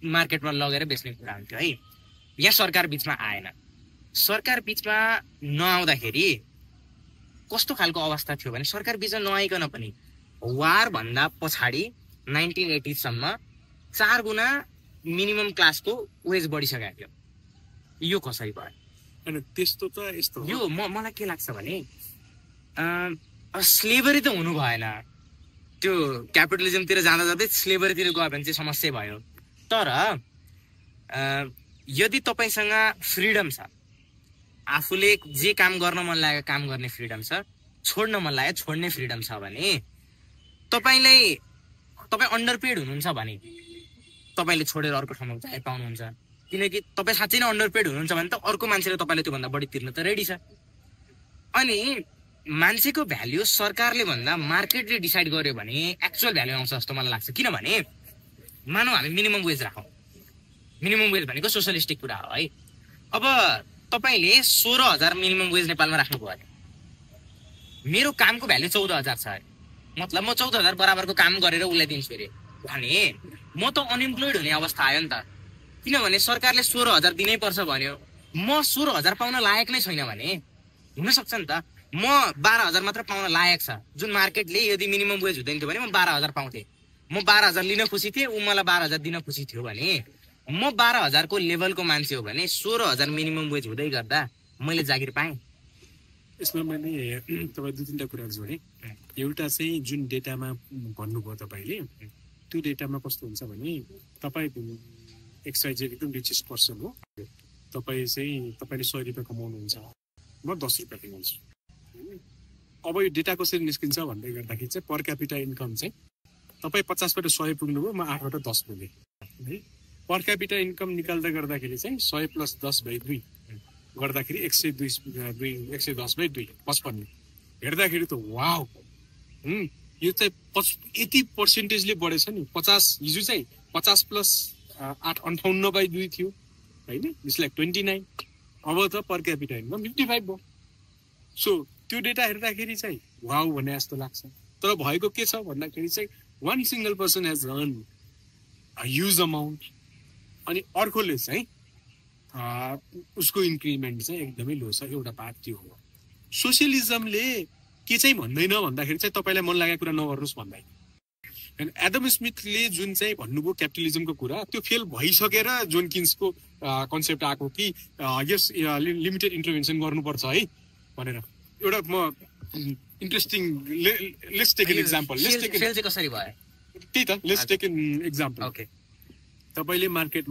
मार्केटमा लगेर बेच्ने कुरा हुन्थ्यो है। यहाँ सरकार बिचमा आएन। सरकार बिचमा नआउँदाखेरि कस्तो खालको अवस्था थियो भने सरकार बिचमा नआइकन पनि वार भन्दा पछाडि 1980 सम्म 4 गुणा मिनिमम क्लासको वेज बढिसकेको थियो। यो कसरी भयो? अनि त्यस्तो त यस्तो यो मलाई के लाग्छ भने स्लेभरी त हुनु भएन। त्यो क्यापिटलिजमतिर जाँदा जाँदै स्लेभरीतिर गयो भने चाहिँ समस्या भयो। तर यदि तपाईसँग फ्रिडम छ, आफूले जे काम गर्न मन लाग्यो काम गर्ने फ्रिडम छ, छोड्न मन लाग्यो छोड्ने फ्रिडम छ भने तपाईँ अन्डरपेड हुनुहुन्छ भने तपाईँले छोडेर अर्को ठाउँमा जाय पाउनुहुन्छ। किनकि तपाईँ साँच्चै नै अन्डरपेड हुनुहुन्छ भने त अर्को मान्छेले तपाईँले त्योभन्दा बढी तिर्न त रेडी छ। अनि मान्छेको भ्याल्यु सरकारले भन्दा मार्केटले डिसाइड गर्यो भने एक्चुअल भ्याल्यु आउँछ जस्तो मलाई लाग्छ। किनभने मानौ हामी मिनिमम वेज राखौँ, मिनिमम वेज भनेको सोसलिस्टिक कुरा हो है। अब तपाईँले 16,000 मिनिमम वेज नेपालमा राख्नुभयो अरे, मेरो कामको भ्याल्यु 14,000 छ अरे, मतलब म 14,000 बराबरको काम गरेर उसलाई दिन्छु अरे भने म त अनइम्प्लोइड हुने अवस्था आयो नि त। किनभने सरकारले 16,000 दिनै पर्छ भन्यो, म 16,000 पाउन लायक नै छैन भने हुन सक्छ नि त म 12,000 मात्र पाउन लायक छ। जुन मार्केटले यदि मिनिमम वेज हुँदैन थियो भने म 12,000 पाउँथे, म 12,000 लिन खुसी थिएँ, ऊ मलाई 12,000 दिन खुसी थियो भने म 12,000 को लेभलको मान्छे हो भने 16,000 मिनिमम वेज हुँदै गर्दा मैले जागिर पाएँ। यसमा मैले तपाईँ 2-3टा कुराहरू जोडेँ। एउटा चाहिँ जुन डेटामा भन्नुभयो तपाईँले, त्यो डेटामा कस्तो हुन्छ भने तपाईँ XYZ एकदम रिचेस्ट पर्सन हो, तपाईँले 100 रुपियाँ कमाउनुहुन्छ, म 10 रुपियाँ कमाउँछु। अब यो डेटा कसरी निस्किन्छ भन्दै गर्दाखेरि चाहिँ पर क्यापिटा इन्कम चाहिँ तपाईँ 50बाट 100 पुग्नुभयो, म 8बाट 10 पुगेँ है। पर क्यापिटा इन्कम निकाल्दा गर्दाखेरि चाहिँ 100 + 10/2 गर्दाखेरि 110/2 55 हेर्दाखेरि त वाउ, यो चाहिँ यति पर्सेन्टेजले बढेछ नि। 50 हिजो चाहिँ 50 + 8 58/2 थियो होइन, इट्स लाइक 29। अब त पर क्यापिटा इन्कम 55 भयो। सो त्यो डेटा हेर्दाखेरि चाहिँ वाउ भने जस्तो लाग्छ। तर भएको के छ भन्दाखेरि चाहिँ one single person has earned a huge amount, अनि अर्कोले चाहिँ उसको इन्क्रिमेन्ट चाहिँ एकदमै लो छ। एउटा पार्ट त्यो हो। सोसियलिजमले के चाहिँ भन्दैन भन्दाखेरि चाहिँ तपाईँलाई मन लागेको कुरा नगर्नुहोस् भन्दैन। एडम स्मिथले जुन चाहिँ भन्नुभयो क्यापिटलिजमको कुरा, त्यो फेल भइसकेर जोन किन्सको कन्सेप्ट आएको कि यस लिमिटेड इन्टरभेन्सन गर्नुपर्छ है भनेर। एउटा म interesting let's take an example. त्यही त let's take an example. Okay, तपाईँले मार्केट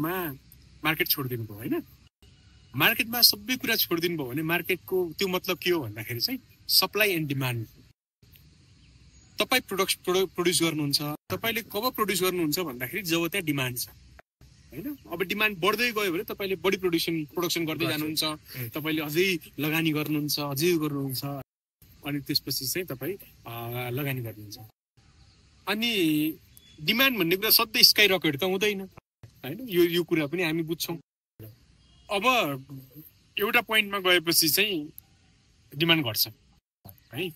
छोडिदिनु भयो होइन, मार्केटमा सबै कुरा छोडिदिनु भयो भने मार्केटको त्यो मतलब के हो भन्दाखेरि चाहिँ सप्लाई एन्ड डिमान्ड। तपाईँ प्रोड्युस गर्नुहुन्छ, तपाईँले कब प्रोड्युस गर्नुहुन्छ भन्दाखेरि जब त्यहाँ डिमान्ड छ होइन। अब डिमान्ड बढ्दै गयो भने तपाईँले बढी प्रोडक्सन गर्दै जानुहुन्छ, तपाईँले अझै लगानी गर्नुहुन्छ, अझै गर्नुहुन्छ, अनि त्यसपछि चाहिँ तपाईँ लगानी गर्नुहुन्छ। अनि डिमान्ड भन्ने कुरा सधैँ स्काई रकेट त हुँदैन होइन, यो कुरा पनि हामी बुझ्छौँ। अब एउटा पोइन्टमा गएपछि चाहिँ डिमान्ड घट्छ है।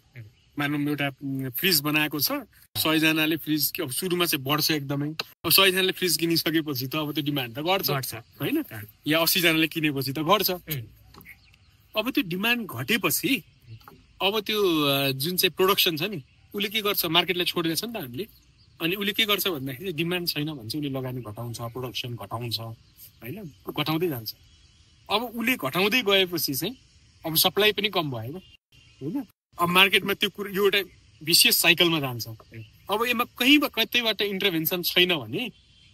मानौँ एउटा फ्रिज बनाएको छ, 100 जनाले फ्रिज अब सुरुमा चाहिँ बढ्छ एकदमै, अब 100 जनाले फ्रिज किनिसकेपछि त अब त्यो डिमान्ड त घट्छ होइन, या 80 जनाले किनेपछि त घट्छ। अब त्यो डिमान्ड घटेपछि अब त्यो जुन चाहिँ प्रोडक्सन छ नि, उसले के गर्छ, मार्केटलाई छोडिदिएछ नि त हामीले। अनि उसले के गर्छ भन्दाखेरि डिमान्ड छैन भने चाहिँ उसले लगानी घटाउँछ, प्रोडक्सन घटाउँछ होइन, घटाउँदै जान्छ। अब उसले घटाउँदै गएपछि चाहिँ अब सप्लाई पनि कम भयो होइन। अब मार्केटमा त्यो कुरो यो एउटा विशेष साइकलमा जान्छ। अब यसमा कतैबाट इन्टरभेन्सन छैन भने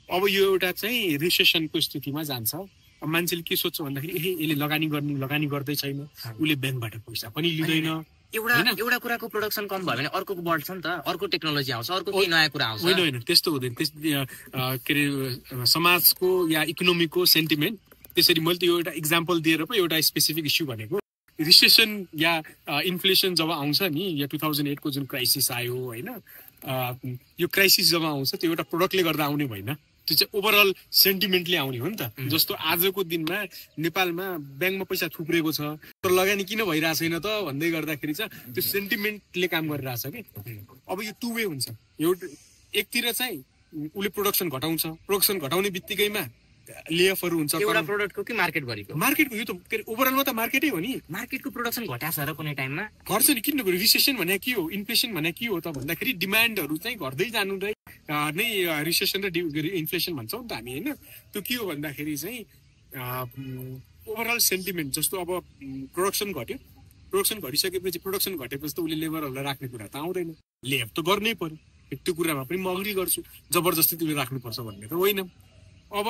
अब यो एउटा चाहिँ रिसेसनको स्थितिमा जान्छ। अब मान्छेले के सोध्छ भन्दाखेरि यसले लगानी गर्दै छैन, उसले ब्याङ्कबाट पैसा पनि लिँदैन। एउटा कुराको प्रोडक्सन कम भयो भने अर्को बढ्छ नि त, अर्को टेक्नोलोजी आउँछ, अर्को केही नयाँ कुरा आउँछ। होइन त्यस्तो हुँदैन। के अरे समाजको या इकोनोमीको सेन्टिमेन्ट त्यसरी मैले त्यो एउटा इक्जाम्पल दिएर पो एउटा स्पेसिफिक इस्यु भनेको। रिसेसन या इन्फ्लेसन जब आउँछ नि, या 2008 को जुन क्राइसिस आयो होइन, यो क्राइसिस जब आउँछ त्यो एउटा प्रोडक्टले गर्दा आउने होइन, त्यो चाहिँ ओभरअल सेन्टिमेन्टले आउने हो नि त। जस्तो आजको दिनमा नेपालमा ब्याङ्कमा पैसा थुप्रेको छ तर लगानी किन भइरहेको छैन त भन्दै गर्दाखेरि चाहिँ त्यो सेन्टिमेन्टले काम गरिरहेछ कि। अब यो टु वे हुन्छ। एउटा एकतिर चाहिँ उसले प्रोडक्सन घटाउने बित्तिकैमा लेअफहरू हुन्छ एउटा प्रोडक्टको कि मार्केटभरिको। मार्केटको यो त ओभरअलमा त मार्केटै हो नि। मार्केटको प्रोडक्सन घटाछ र कुनै टाइममा घट्छ नि। किन रिसेसन भने के हो, इन्फ्लेसन भने के हो त भन्दाखेरि डिमान्डहरू चाहिँ घट्दै जानु नै रिसेसन र इन्फ्लेसन भन्छौँ नि त हामी होइन। त्यो के हो भन्दाखेरि चाहिँ ओभरअल सेन्टिमेन्ट। जस्तो अब प्रोडक्सन घटिसकेपछि प्रोडक्सन घटेपछि त उसले लेबरहरूलाई राख्ने कुरा त आउँदैन, लेब त गर्नै पर्यो। त्यो कुरामा पनि म अग्री गर्छु, जबरजस्ती त्यसले राख्नुपर्छ भन्ने त होइन। अब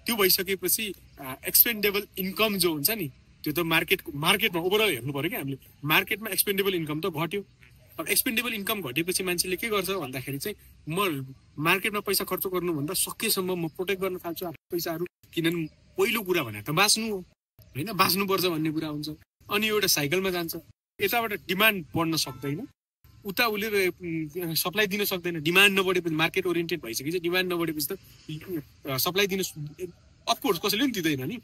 त्यो भइसकेपछि एक्सपेन्डेबल इन्कम जो हुन्छ नि त्यो त मार्केटमा ओभरअल हेर्नु पर्यो कि हामीले। मार्केटमा एक्सपेन्डेबल इन्कम त घट्यो। अब एक्सपेन्डेबल इन्कम घटेपछि मान्छेले के गर्छ भन्दाखेरि चाहिँ म मार्केटमा पैसा खर्च गर्नुभन्दा सकेसम्म म प्रोटेक्ट गर्न थाल्छु आफ्नो पैसाहरू। किनभने पहिलो कुरा भने त बाँच्नु हो होइन, बाँच्नुपर्छ भन्ने कुरा हुन्छ। अनि एउटा साइकलमा जान्छ। यताबाट डिमान्ड बढ्न सक्दैन, उता उसले सप्लाई दिन सक्दैन। डिमान्ड नबढेपछि मार्केट ओरिएन्टेड भइसकेपछि डिमान्ड नबढेपछि त सप्लाई दिन अफकोर्स कसैले पनि दिँदैन नि।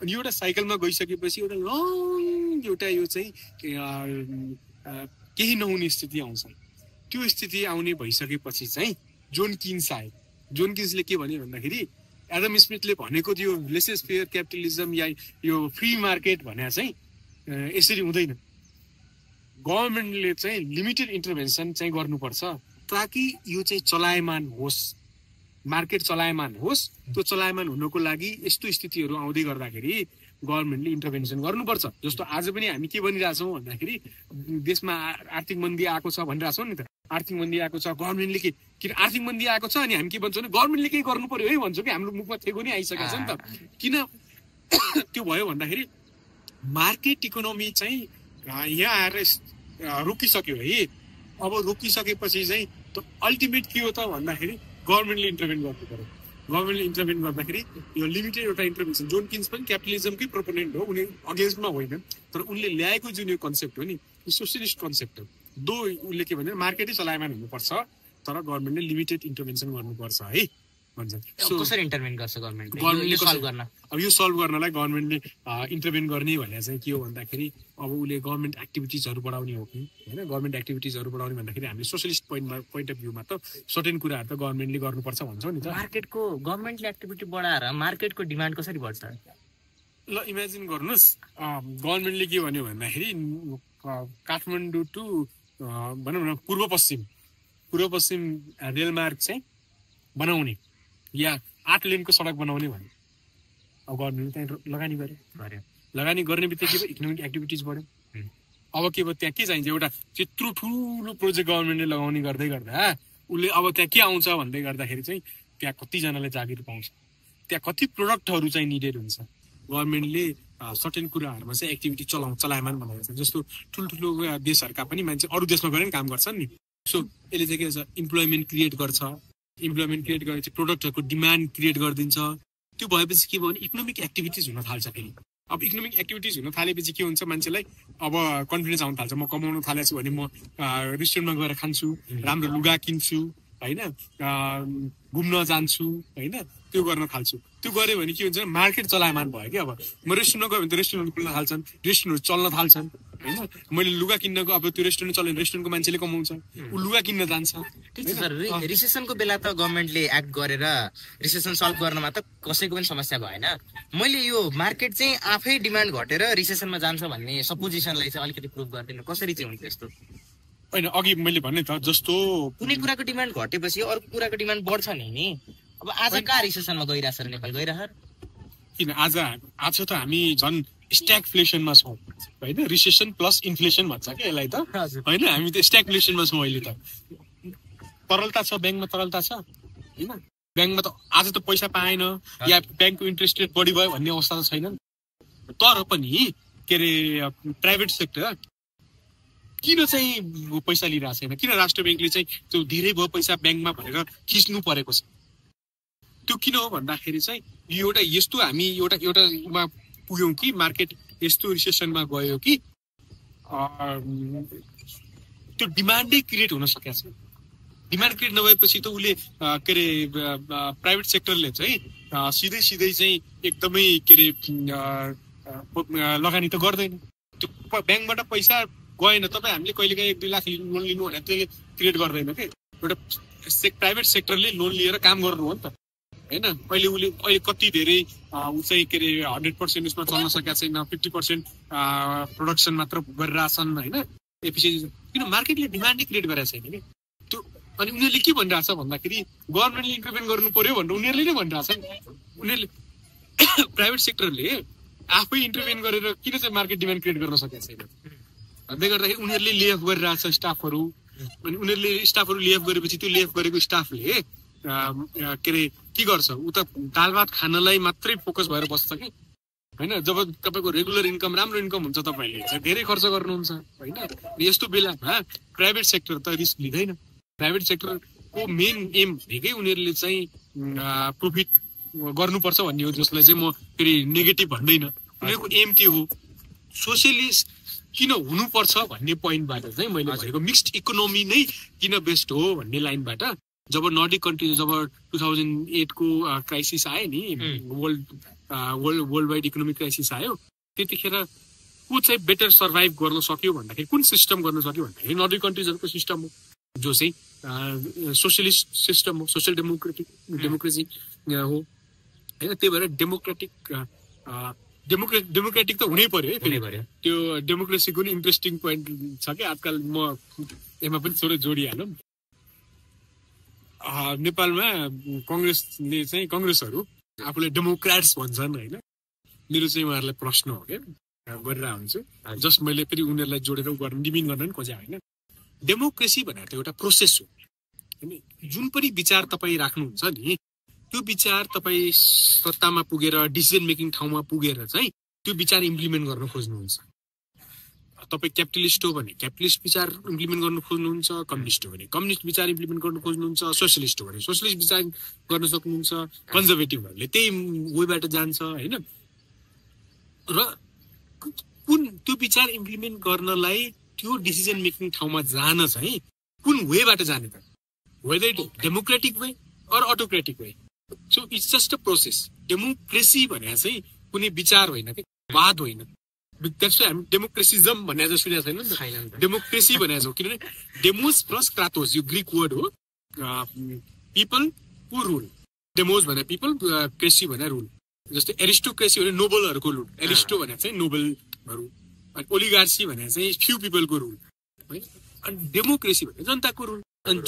अनि एउटा साइकलमा गइसकेपछि एउटा लङ यो चाहिँ केही नहुने स्थिति आउँछ। त्यो स्थिति आउने भइसकेपछि चाहिँ जोन किन्स आयो। जोन किन्सले के भन्यो भन्दाखेरि एडम स्मिथले भनेको त्यो लेसेस फेयर क्यापिटलिजम या यो फ्री मार्केट भने चाहिँ यसरी हुँदैन। गभर्मेन्टले चाहिँ लिमिटेड इन्टरभेन्सन चाहिँ गर्नुपर्छ ताकि यो चाहिँ चलायमान होस्, मार्केट चलायमान होस्। त्यो चलायमान हुनको लागि यस्तो स्थितिहरू आउँदै गर्दाखेरि गभर्मेन्टले इन्टरभेन्सन गर्नुपर्छ। जस्तो आज पनि हामी के भनिरहेछौँ भन्दाखेरि देशमा आर्थिक मन्दी आएको छ भनिरहेछौँ नि त। आर्थिक मन्दी आएको छ, गभर्मेन्टले किन आर्थिक मन्दी आएको छ अनि हामी के भन्छौँ भने गभर्मेन्टले केही गर्नु पर्यो है भन्छौँ कि। हाम्रो मुखमा थेगो नि आइसकेको छ नि त। किन त्यो भयो भन्दाखेरि मार्केट इकोनोमी चाहिँ यहाँ आएर रोकिसक्यो है। अब रोकिसकेपछि चाहिँ अल्टिमेट के हो त भन्दाखेरि गभर्मेन्टले इन्टरभेन गर्नु पर्यो। गभर्मेन्टले इन्टरभेन गर्दाखेरि यो लिमिटेड एउटा इन्टरभेन्सन। जोन किन्स पनि क्यापिटलिजमकै प्रोपोनेन्ट हो, उनी अगेन्स्टमा होइन। तर उनले ल्याएको जुन यो कन्सेप्ट हो नि यो सोसियलिस्ट कन्सेप्ट हो। उसले के भने मार्केटै चलायमान हुनुपर्छ तर गभर्मेन्टले लिमिटेड इन्टरभेन्सन गर्नुपर्छ है भन्छ। कसरी इन्टरभेन गर्छ गभर्मेन्टले? अब यो सल्भ गर्नलाई गभर्मेन्टले इन्टरभेन गर्ने भने चाहिँ के हो भन्दाखेरि अब उसले गभर्मेन्ट एक्टिभिटिजहरू बढाउने हो कि होइन। गभर्मेन्ट एक्टिभिटिजहरू बढाउने भन्दाखेरि हामीले सोसियलिस्ट पोइन्ट अफ भ्यूमा त सर्टेन कुराहरू त गभर्मेन्टले गर्नुपर्छ भन्छौँ नि त। मार्केटको गभर्मेन्टले एक्टिभिटी बढाएर मार्केटको डिमान्ड कसरी बढ्छ? ल इमेजिन गर्नुहोस् गभर्मेन्टले के भन्यो भन्दाखेरि काठमाडौँ टु भनौँ न पूर्व पश्चिम रेलमार्ग चाहिँ बनाउने या 8 लेनको सडक बनाउने भन्यो। अब गभर्मेन्टले त्यहाँ लगानी गर्यो। लगानी गर्ने बित्तिकै इकोनोमिक एक्टिभिटिज बढ्यो। अब के भयो त्यहाँ के चाहिन्छ, एउटा त्यत्रो ठुलो प्रोजेक्ट गभर्मेन्टले लगाउने गर्दै गर्दा उसले अब त्यहाँ के आउँछ भन्दै गर्दाखेरि चाहिँ त्यहाँ कतिजनाले जागिर पाउँछ, त्यहाँ कति प्रोडक्टहरू चाहिँ निडेड हुन्छ। गभर्मेन्टले सर्टेन कुराहरूमा चाहिँ एक्टिभिटी चलायमान बनाएको छ। जस्तो ठुल्ठुलो देशहरूका पनि मान्छे अरू देशमा गएर काम गर्छन् नि। सो यसले चाहिँ के भन्छ इम्प्लोइमेन्ट क्रिएट गर्छ। इम्प्लोइमेन्ट क्रिएट गरेपछि प्रोडक्टहरूको डिमान्ड क्रिएट गरिदिन्छ। त्यो भएपछि के भयो भने इकोनोमिक एक्टिभिटिज हुन थाल्छ फेरि। अब इकोनोमिक एक्टिभिटिज हुन थालेपछि के हुन्छ मान्छेलाई अब कन्फिडेन्स आउन थाल्छ। म कमाउन थालेछु भने म रेस्टुरेन्टमा गएर खान्छु, राम्रो लुगा किन्छु होइन, घुम्न जान्छु होइन, त्यो गर्न थाल्छु। त्यो गऱ्यो भने के हुन्छ मार्केट चलायमान भयो कि। अब म रेस्टुरेन्टमा गयो भने त रेस्टुरेन्ट खुल्न थाल्छन्, रेस्टुरेन्टहरू चल्न थाल्छन् होइन। मैले लुगा किन्न गयो, अब त्यो रेस्टुरेन्ट चल्यो भने रेस्टुरेन्टको मान्छेले कमाउँछ, ऊ लुगा किन्न जान्छ। ठिक छ सर, रिसेसनको बेला त गभर्मेन्टले एक्ट गरेर रिसेसन सल्भ गर्नमा त कसैको पनि समस्या भएन। मैले यो मार्केट चाहिँ आफै डिमान्ड घटेर रिसेसनमा जान्छ भन्ने सपोजिसनलाई चाहिँ अलिकति प्रुभ गर्दिनँ, कसरी चाहिँ हुन्छ यस्तो? होइन अघि मैले भने त जस्तो कुनै कुराको डिमान्ड घटेपछि अर्को कुराको डिमान्ड बढ्छ नि। अब आज कहाँ रिसेसनमा गइरहेछ र नेपाल गइरहेछ? किन आज त हामी झन् स्ट्यागफ्लेसनमा छौँ होइन। रिसेसन प्लस इन्फ्लेसन भन्छ क्या यसलाई त होइन। हामी त स्ट्यागफ्लेसनमा छौँ अहिले त। तरलता छ, ब्याङ्कमा तरलता छ होइन। ब्याङ्कमा त आज त पैसा पाएन या ब्याङ्कको इन्ट्रेस्ट रेट बढी भयो भन्ने अवस्था त छैन। तर पनि के अरे प्राइभेट सेक्टर किन चाहिँ पैसा लिइरहेको छैन, किन राष्ट्र ब्याङ्कले चाहिँ त्यो धेरै भयो पैसा ब्याङ्कमा भनेर खिच्नु परेको छ? त्यो किन हो भन्दाखेरि चाहिँ यो एउटा यस्तो हामी एउटामा पुग्यौँ कि मार्केट यस्तो रिसेसनमा गयो कि त्यो डिमान्डै क्रिएट हुन सकेको छ। डिमान्ड क्रिएट नभएपछि त उसले के अरे प्राइभेट सेक्टरले चाहिँ सिधै चाहिँ एकदमै के अरे लगानी त गर्दैन। त्यो ब्याङ्कबाट पैसा गएन, तपाईँ हामीले कहिलेकाहीँ 1-2 लाख लोन लिनु भने त्यसले क्रिएट गर्दैन कि। एउटा प्राइभेट सेक्टरले लोन लिएर काम गर्नु हो नि त होइन। अहिले कति धेरै ऊ चाहिँ के अरे 100% उसमा चल्न सकेका छैन, 50% प्रोडक्सन मात्र गरिरहेछन् होइन। एफिसियन्सी किन मार्केटले डिमान्डै क्रिएट गरेको छैन कि त्यो। अनि उनीहरूले के भनिरहेछ भन्दाखेरि गभर्मेन्टले इन्टरभेन गर्नु पर्यो भनेर उनीहरूले नै भनिरहेछ नि। उनीहरूले प्राइभेट सेक्टरले आफै इन्टरभेन गरेर किन चाहिँ मार्केट डिमान्ड क्रिएट गर्न सकेको छैन भन्दै गर्दाखेरि उनीहरूले लेअफ गरिरहेछ स्टाफहरू। अनि उनीहरूले स्टाफहरू लेअफ गरेपछि त्यो लेअफ गरेको स्टाफले के अरे के गर्छ, उता दाल भात खानलाई मात्रै फोकस भएर बस्छ कि होइन। जब तपाईँको रेगुलर इन्कम राम्रो इन्कम हुन्छ तपाईँले चाहिँ धेरै खर्च गर्नुहुन्छ होइन। यस्तो बेलामा प्राइभेट सेक्टर त रिस्क लिँदैन। प्राइभेट सेक्टरको मेन एम भनेकै उनीहरूले चाहिँ प्रफिट गर्नुपर्छ भन्ने हो, जसलाई चाहिँ म फेरि नेगेटिभ भन्दैन। उनीहरूको एम त्यो हो। सोसियलिस्ट किन हुनुपर्छ भन्ने पोइन्टबाट चाहिँ मैले भनेको मिक्स्ड इकोनोमी नै किन बेस्ट हो भन्ने लाइनबाट जब नर्डिक कन्ट्री जब 2008 को क्राइसिस आयो नि, वर्ल्ड वाइड इकोनोमिक क्राइसिस आयो, त्यतिखेर को चाहिँ बेटर सर्भाइभ गर्न सक्यो भन्दाखेरि कुन सिस्टम गर्न सक्यो भन्दाखेरि नर्डिक कन्ट्रिजहरूको सिस्टम हो जो चाहिँ सोसियलिस्ट सिस्टम हो, सोसियल डेमोक्रेसी हो होइन। त्यही भएर डेमोक्रेटिक त हुनै पर्यो है। त्यो डेमोक्रेसीको नि इन्ट्रेस्टिङ पोइन्ट छ कि आजकल म यसमा पनि थोरै जोडिहालौँ। नेपालमा कङ्ग्रेसले चाहिँ कङ्ग्रेसहरू आफूलाई डेमोक्राट्स भन्छन् होइन। मेरो चाहिँ उहाँहरूलाई प्रश्न हो क्या गरिरहेको हुन्छु, जस्ट मैले फेरि उनीहरूलाई जोडेर डिमिन गर्न पनि खोजेँ होइन। डेमोक्रेसी भनेर त एउटा प्रोसेस हो होइन। जुन पनि विचार तपाईँ राख्नुहुन्छ नि त्यो विचार तपाईँ सत्तामा पुगेर डिसिजन मेकिङ ठाउँमा पुगेर चाहिँ त्यो विचार इम्प्लिमेन्ट गर्न खोज्नुहुन्छ। तपाईँ क्यापिटलिस्ट हो भने क्यापिटलिस्ट विचार इम्प्लिमेन्ट गर्न खोज्नुहुन्छ, कम्युनिस्ट हो भने कम्युनिस्ट विचार इम्प्लिमेन्ट गर्न खोज्नुहुन्छ, सोसियलिस्ट हो भने सोसियलिस्ट विचार गर्न सक्नुहुन्छ, कन्जर्भेटिभहरूले त्यही वेबाट जान्छ होइन। र कुन त्यो विचार इम्प्लिमेन्ट गर्नलाई त्यो डिसिजन मेकिङ ठाउँमा जान चाहिँ कुन वेबाट जाने त, whether it democratic way or autocratic way. So it's just a process. Democracy भने चाहिँ कुनै विचार होइन कि वाद होइन। हामी डेमोक्रेसिजम भने चाहिँ सुनेको छैन नि त। डेमोक्रेसी भने चाहिँ किनभने डेमोस प्लस क्रातोस यो ग्रिक वर्ड हो, पिपल हु रुल। डेमोस भने पिपल, क्रेसी भने रुल। जस्तै एरिस्टोक्रेसी भने नोबलहरूको रुल, एरिस्टो भने चाहिँ नोबलहरू, अनि ओलिगार्सी भने चाहिँ फ्यु पिपलको रुल है। अनि डेमोक्रेसी भने जनताको रुल। अनि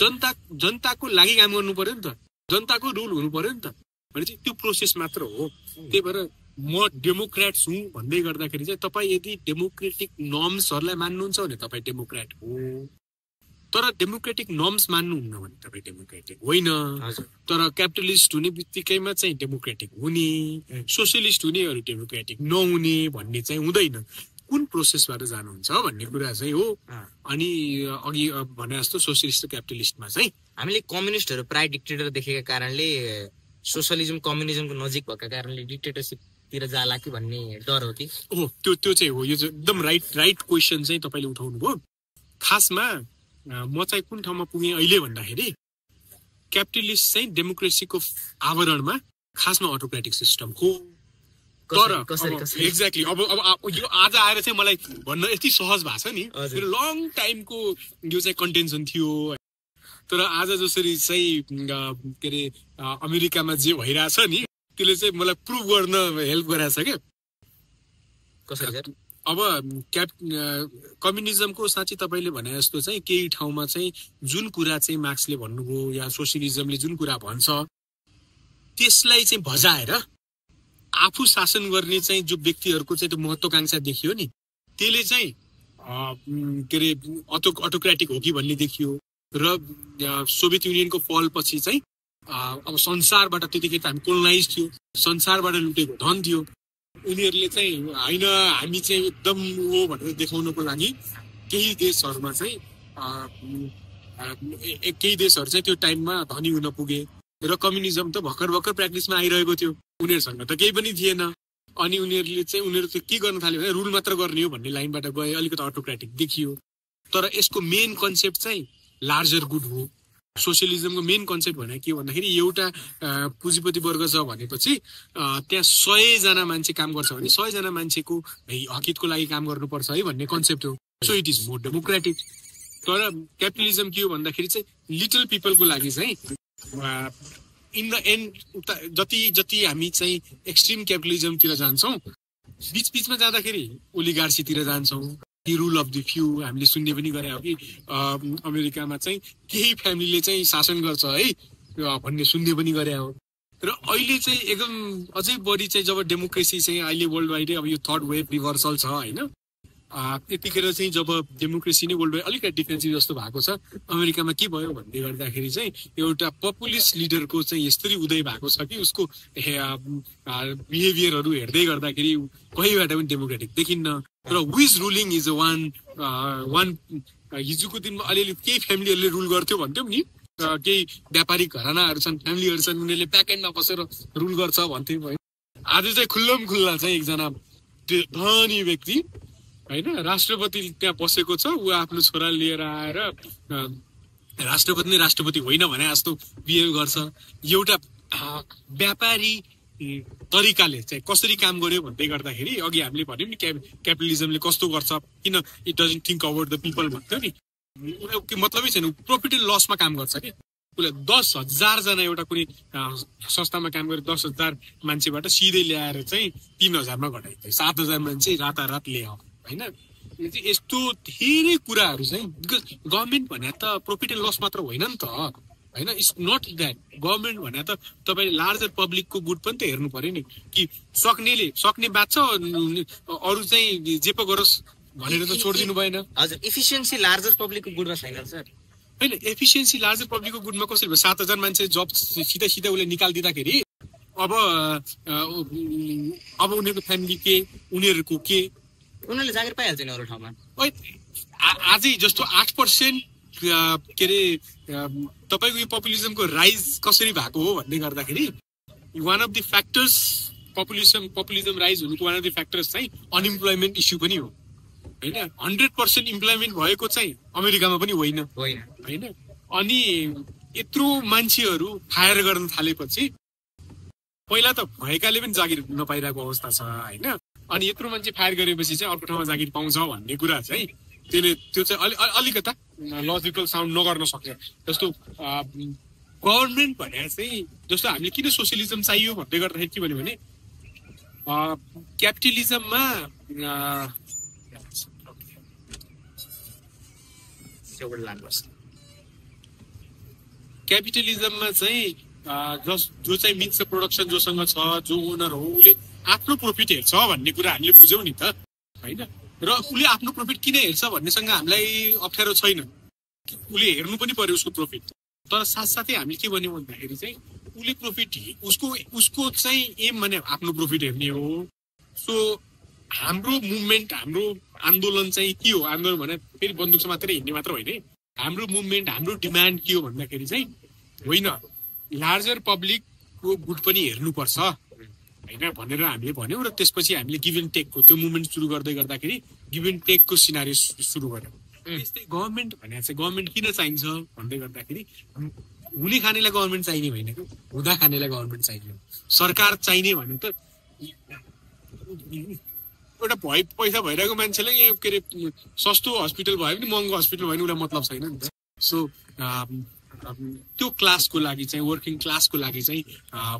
जनताको लागि काम गर्नु पर्यो नि त, जनताको रुल हुनु पर्यो नि त भने चाहिँ त्यो प्रोसेस मात्र हो। त्यही भएर म डेमोक्रेट छु भन्दै गर्दाखेरि चाहिँ तपाईँ यदि डेमोक्रेटिक नर्म्सहरूलाई मान्नुहुन्छ भने तपाईँ डेमोक्रेट हो, तर डेमोक्रेटिक नर्म्स मान्नुहुन्न भने तपाईँ डेमोक्रेटिक होइन। तर क्यापिटलिस्ट हुने बित्तिकैमा चाहिँ डेमोक्रेटिक हुने, सोसियलिस्ट हुनेहरू डेमोक्रेटिक नहुने भन्ने चाहिँ हुँदैन। कुन प्रोसेसबाट जानुहुन्छ भन्ने कुरा चाहिँ हो। अनि अघि भने जस्तो सोसियलिस्ट र क्यापिटलिस्टमा चाहिँ हामीले कम्युनिस्टहरू प्राय डिक्टेटर देखेका कारणले सोसियलिजम कम्युनिजमको नजिक भएका कारणले डिक्टेटरसिपतिर जाला कि भन्ने डर हो कि? हो, त्यो चाहिँ हो। यो चाहिँ एकदम राइट क्वेसन चाहिँ तपाईँले उठाउनु भयो। खासमा म चाहिँ कुन ठाउँमा पुगेँ अहिले भन्दाखेरि क्यापिटलिस्ट चाहिँ डेमोक्रेसीको आवरणमा खासमा अटोक्रेटिक सिस्टम हो। तर एक्ज्याक्टली अब यो आज आएर चाहिँ मलाई भन्न यति सहज भएको छ नि, मेरो लङ टाइमको यो चाहिँ कन्टेन्सन थियो। तर आज जसरी चाहिँ के अरे अमेरिकामा जे भइरहेछ नि त्यसले चाहिँ मलाई प्रुभ गर्न हेल्प गराएको छ क्या। कसरी? अब कम्युनिजमको साँच्चै तपाईँले भने जस्तो चाहिँ केही ठाउँमा चाहिँ जुन कुरा चाहिँ मार्क्सले भन्नुभयो या सोसियलिजमले जुन कुरा भन्छ त्यसलाई चाहिँ भजाएर आफू शासन गर्ने चाहिँ जो व्यक्तिहरूको चाहिँ त्यो महत्त्वकांक्षा देखियो नि त्यसले चाहिँ के अरे अटोक्रेटिक हो कि भन्ने देखियो। र सोभियत युनियनको फल पछि चाहिँ अब संसारबाट त्यतिखेर हामी कोलोनाइज थियो, संसारबाट लुटेको धन थियो। उनीहरूले चाहिँ होइन हामी चाहिँ एकदम हो भनेर देखाउनको लागि केही देशहरूमा चाहिँ केही देशहरू चाहिँ त्यो टाइममा धनी हुन पुगे। र कम्युनिजम त भर्खर प्र्याक्टिसमा आइरहेको थियो, उनीहरूसँग त केही पनि थिएन। अनि उनीहरू चाहिँ के गर्न थाल्यो भने रुल मात्र गर्ने हो भन्ने लाइनबाट गए, अलिकति अटोक्रेटिक देखियो। तर यसको मेन कन्सेप्ट चाहिँ लार्जर गुड हो, सोसियलिजमको मेन कन्सेप्ट भने के भन्दाखेरि एउटा पुँजीपति वर्ग छ भनेपछि त्यहाँ 100 जना मान्छे काम गर्छ भने 100 जना मान्छेको हकितको लागि काम गर्नुपर्छ है भन्ने कन्सेप्ट हो। So it is more democratic. तर क्यापिटलिजम के हो भन्दाखेरि चाहिँ लिटल पिपलको लागि चाहिँ इन द एन्ड जति हामी चाहिँ एक्सट्रिम क्यापिटलिजमतिर जान्छौँ बीचमा जाँदाखेरि ओलिगार्सीतिर जान्छौँ। रुल अफ द फ्यू हामीले सुन्ने पनि गरे हो कि अमेरिकामा चाहिँ केही फ्यामिलीले चाहिँ शासन गर्छ है भन्ने सुन्ने पनि गरे हो। र अहिले चाहिँ एकदम अझै बढी चाहिँ जब डेमोक्रेसी चाहिँ अहिले वर्ल्ड वाइडै अब यो थर्ड वेभ रिभर्सल छ होइन त्यतिखेर चाहिँ जब डेमोक्रेसी नै वर्ल्ड वाइड अलिकति डिफेन्सिभ जस्तो भएको छ अमेरिकामा के भयो भन्दै गर्दाखेरि चाहिँ एउटा पपुलिस्ट लिडरको चाहिँ यस्तरी उदय भएको छ कि उसको बिहेभियरहरू हेर्दै गर्दाखेरि कहीबाट पनि डेमोक्रेटिक देखिन्न। र विज रुलिङ इज वान हिजोको दिनमा अलिअलि केही फ्यामिलीहरूले रुल गर्थ्यो भन्थ्यौँ नि केही व्यापारिक घरानाहरू छन् फ्यामिलीहरू छन् उनीहरूले प्याकेटमा बसेर रुल गर्छ भन्थ्यौँ है। आज चाहिँ खुल्ला चाहिँ एकजना धनी व्यक्ति होइन राष्ट्रपति त्यहाँ बसेको छ ऊ आफ्नो छोरा लिएर आएर राष्ट्रपति नै राष्ट्रपति होइन भने जस्तो बिहेभ गर्छ। एउटा व्यापारी तरिकाले चाहिँ कसरी काम गर्यो भन्दै गर्दाखेरि अघि हामीले भन्यौँ नि क्यापिटलिजमले कस्तो गर्छ किन it doesn't think about the people भन्थ्यो नि उसको मतलबै छैन। प्रफिट एन्ड लसमा काम गर्छ कि उसले 10,000 जना एउटा कुनै संस्थामा काम गरेर 10,000 मान्छेबाट सिधै ल्याएर चाहिँ 3,000 मा घटाइदियो 7,000 मान्छे रातारात ल्यायो होइन। यस्तो धेरै कुराहरू चाहिँ बिकज गभर्मेन्ट भने त प्रफिट एन्ड लस मात्र होइन नि त होइन। इट्स नट द्याट गभर्मेन्ट भने त तपाईँले लार्जर पब्लिकको गुड पनि त हेर्नु पर्यो नि कि सक्ने बात छ अरू चाहिँ जे पो गरोस् भनेर त छोडिदिनु भएन। हजुर एफिसिएन्सी लार्जर पब्लिकको गुडमा छैन सर होइन एफिसिएन्सी लार्जर पब्लिकको गुडमा कसरी भयो 7,000 मान्छे जब सिधा उसले निकालिदिँदाखेरि अब उनीहरूको फ्यामिली के उनीहरूको के उनीहरूले जागिर पाइहाल्छ नि अरू ठाउँमा। आजै जस्तो 8% के अरे तपाईँको यो पपुलिजमको राइज कसरी भएको हो भन्दै गर्दाखेरि one of the factors populism rise हुनुको वान अफ द फ्याक्टर्स चाहिँ अनइम्प्लोइमेन्ट इस्यु पनि हो होइन। 100% इम्प्लोइमेन्ट भएको चाहिँ अमेरिकामा पनि होइन होइन। अनि यत्रो मान्छेहरू फायर गर्न थालेपछि पहिला त भएकाले पनि जागिर नपाइरहेको अवस्था छ होइन। अनि यत्रो मान्छे फायर गरेपछि चाहिँ अर्को ठाउँमा जागिर पाउँछ भन्ने कुरा चाहिँ त्यो चाहिँ अलिकता लजिकल साउन्ड नगर्न सक्छ। जस्तो गभर्मेन्ट भने चाहिँ जस्तो हामीले किन सोसियलिजम चाहियो भन्दै गर्दाखेरि के भन्यो भने क्यापिटलिजममा चाहिँ जो चाहिँ मिन्स प्रोडक्सन जोसँग छ जो ओनर हो उसले आफ्नो प्रफिट हेर्छ भन्ने कुरा हामीले बुझ्यौँ नि त होइन। र उसले आफ्नो प्रफिट किन हेर्छ भन्नेसँग हामीलाई अप्ठ्यारो छैन उसले हेर्नु पनि पर्यो उसको प्रफिट। तर साथसाथै हामीले के भन्यौँ भन्दाखेरि चाहिँ उसले प्रफिट उसको चाहिँ एम भने आफ्नो प्रफिट हेर्ने हो। सो हाम्रो मुभमेन्ट हाम्रो आन्दोलन चाहिँ के हो आन्दोलन भने फेरि बन्दुकमा मात्रै हिँड्ने मात्र होइन हाम्रो मुभमेन्ट हाम्रो डिमान्ड के हो भन्दाखेरि चाहिँ होइन लार्जर पब्लिकको गुड पनि हेर्नुपर्छ होइन भनेर हामीले भन्यौँ। र त्यसपछि हामीले गिभ एन्ड टेकको त्यो मुभमेन्ट सुरु गर्दै गर्दाखेरि गिभ एन्ड टेकको सिनारी सुरु गर्यौँ। त्यस्तै गभर्मेन्ट भने चाहिँ गभर्मेन्ट किन चाहिन्छ भन्दै गर्दाखेरि हुने खानेलाई गभर्मेन्ट चाहिने होइन कि हुँदा खानेलाई गभर्मेन्ट चाहिने। सरकार चाहिने भने त एउटा पैसा भइरहेको मान्छेलाई यहाँ के अरे सस्तो हस्पिटल भयो भने महँगो हस्पिटल भयो भने उसलाई मतलब छैन नि त। सो त्यो क्लासको लागि चाहिँ वर्किङ क्लासको लागि चाहिँ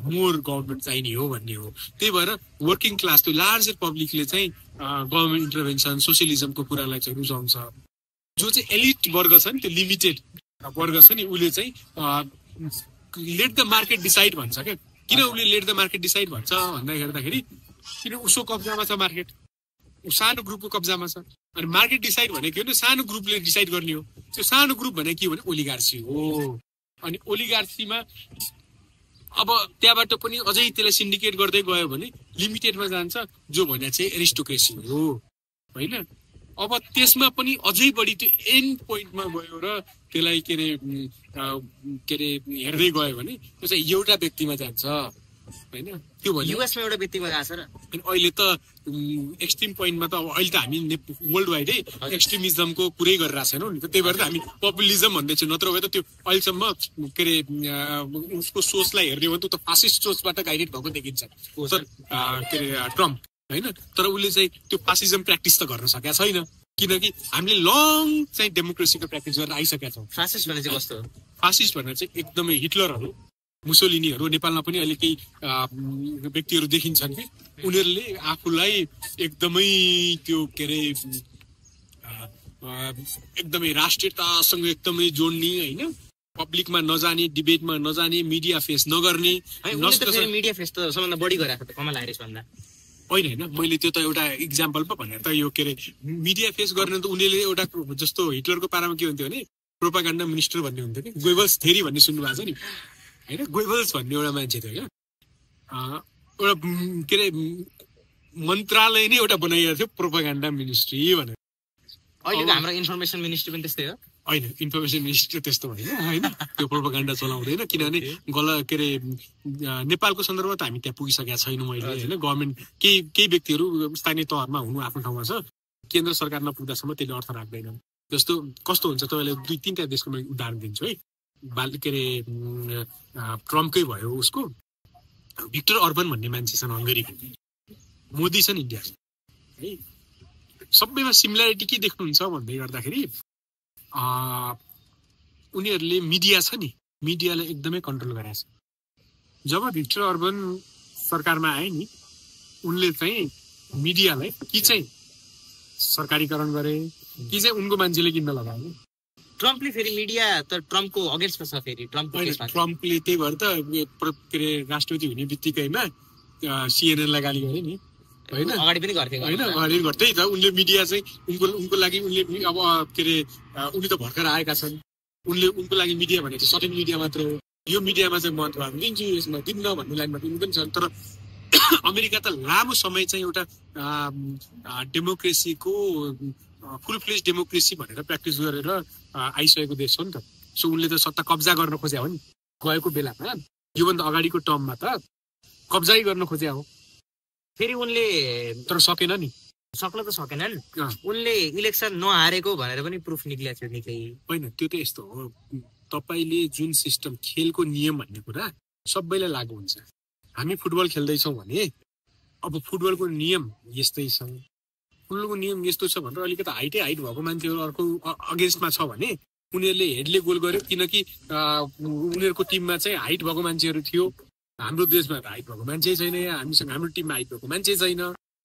मोर गभर्मेन्ट चाहिने हो भन्ने हो। त्यही भएर वर्किङ क्लास त्यो लार्जर पब्लिकले चाहिँ गभर्मेन्ट इन्टरभेन्सन सोसियलिजमको कुरालाई चाहिँ रुचाउँछ। जो चाहिँ एलिट वर्ग छ नि त्यो लिमिटेड वर्ग छ नि उसले चाहिँ लेट द मार्केट डिसाइड भन्छ क्या। किन उसले लेट द मार्केट डिसाइड भन्छ भन्दै गर्दाखेरि किन उसको कब्जामा छ मार्केट सानो ग्रुपको कब्जामा छ। अनि मार्केट डिसाइड भनेको हो नि सानो ग्रुपले डिसाइड गर्ने हो। त्यो सानो ग्रुप भने के हो भने ओलिगार्सी हो। अनि ओलिगार्सीमा अब त्यहाँबाट पनि अझै त्यसलाई सिन्डिकेट गर्दै गयो भने लिमिटेडमा जान्छ जो भने चाहिँ एरिस्टोक्रेसी हो होइन। अब त्यसमा पनि अझै बढी त्यो एन्ड पोइन्टमा गयो र त्यसलाई के अरे हेर्दै गयो भने त्यो चाहिँ एउटा व्यक्तिमा जान्छ होइन त्यो भने युएसमा एउटा व्यक्तिमा गएको छ र अहिले त एक्सट्रिम पोइन्टमा त अब अहिले त हामी वर्ल्ड वाइडै एक्सट्रिमिजमको कुरै गरिरहेको छैनौँ नि त त्यही भएर त हामी पपुलिजम भन्दैछौँ नत्र भए त त्यो अहिलेसम्म के अरे उसको सोचलाई हेर्ने हो भने त फासिस्ट सोचबाट गाइडेड भएको देखिन्छ के अरे ट्रम्प होइन तर उसले चाहिँ त्यो फासिजम प्र्याक्टिस त गर्न सकेका छैन किनकि हामीले लङ चाहिँ डेमोक्रेसीको प्र्याक्टिस गरेर आइसकेका छौँ फासिस्ट भने चाहिँ कस्तो हो फासिस्ट भनेर चाहिँ एकदमै हिटलरहरू मुसोलिनीहरू नेपालमा पनि अहिले केही व्यक्तिहरू देखिन्छन् कि उनीहरूले आफूलाई एकदमै त्यो के अरे एकदमै राष्ट्रियतासँग एकदमै जोड्ने होइन पब्लिकमा नजाने डिबेटमा नजाने मिडिया फेस नगर्ने मिडिया फेस त सबभन्दा बढी गराएको त कमला ह्यारिस भन्दा होइन होइन मैले त्यो त एउटा इक्जाम्पल पो भनेर त यो के अरे मिडिया फेस गर्ने त उनीहरूले एउटा जस्तो हिटलरको पारामा के हुन्थ्यो भने प्रोपागान्डा मिनिस्टर भन्ने हुन्थ्यो कि गोइबल्स थेरी भन्ने सुन्नुभएको छ नि होइन गोइबल्स भन्ने एउटा मान्छे थियो क्या एउटा के अरे मन्त्रालय नै एउटा बनाइएको थियो प्रोपागान्डा मिनिस्ट्री भनेर अहिलेको हाम्रो इन्फर्मेसन मिनिस्ट्री पनि त्यस्तै हो होइन इन्फर्मेसन मिनिस्ट्री त्यस्तो होइन त्यो प्रोपागान्डा चलाउँदैन किनभने के अरे नेपालको सन्दर्भमा त हामी त्यहाँ पुगिसकेका छैनौँ अहिले होइन गभर्मेन्ट केही व्यक्तिहरू स्थानीय तहमा हुनु आफ्नो ठाउँमा छ केन्द्र सरकार नपुग्दासम्म त्यसले अर्थ राख्दैन जस्तो कस्तो हुन्छ तपाईँले 2-3टा देशको म उदाहरण दिन्छु है के अरे ट्रम्पकै भयो उसको भिक्टर अर्बन भन्ने मान्छे छन् हङ्गरीको मोदी छन् इन्डिया है सबैमा सिमिल्यारिटी के देख्नुहुन्छ भन्दै गर्दाखेरि उनीहरूले मिडिया छ नि मिडियालाई एकदमै कन्ट्रोल गरेको छ जब भिक्टर अर्बन सरकारमा आए नि उनले चाहिँ मिडियालाई कि चाहिँ सरकारीकरण गरे कि चाहिँ उनको मान्छेले किन्न लगायो ट्रम्पले फेरि मिडिया त ट्रम्पको अगेन्स्टमा छ फेरि ट्रम्पले त्यही भएर त के अरे राष्ट्रपति हुने बित्तिकैमा सिएनएनलाई गाली गरे नि होइन अगाडि पनि गर्थ्यो होइन अगाडि गर्थ्यो त उनले मिडिया चाहिँ उनको लागि उनले अब के अरे उनी त भर्खर आएका छन् उनको लागि मिडिया भनेको सर्टेन मिडिया मात्र हो यो मिडियामा चाहिँ महत्त्व दिन्छु यसमा दिन्न भन्ने लाइनमा दिनु पनि छन् तर अमेरिका त लामो समय चाहिँ एउटा डेमोक्रेसीको फुल फ्लेज डेमोक्रेसी भनेर प्र्याक्टिस गरेर आइसकेको देश हो नि त सो उनले त सत्ता कब्जा गर्न खोज्या हो नि गएको बेलामा योभन्दा अगाडिको टर्ममा त कब्जै गर्न खोज्या हो फेरि उनले तर सकेन नि सक्न त सकेनन् उनले इलेक्सन नहारेको भनेर पनि प्रुफ निक्लिएको थियो निकै होइन त्यो त यस्तो हो तपाईँले जुन सिस्टम खेलको नियम भन्ने कुरा सबैलाई लागू हुन्छ हामी फुटबल खेल्दैछौँ भने अब फुटबलको नियम यस्तै छ फुटबलको नियम यस्तो छ भनेर अलिकति हाइट भएको मान्छेहरू अर्को अगेन्स्टमा छ भने उनीहरूले हेडले गोल गर्यो किनकि उनीहरूको टिममा चाहिँ हाइट भएको मान्छेहरू थियो हाम्रो देशमा त हाइट भएको मान्छे छैन हामीसँग हाम्रो टिममा हाइट भएको मान्छे छैन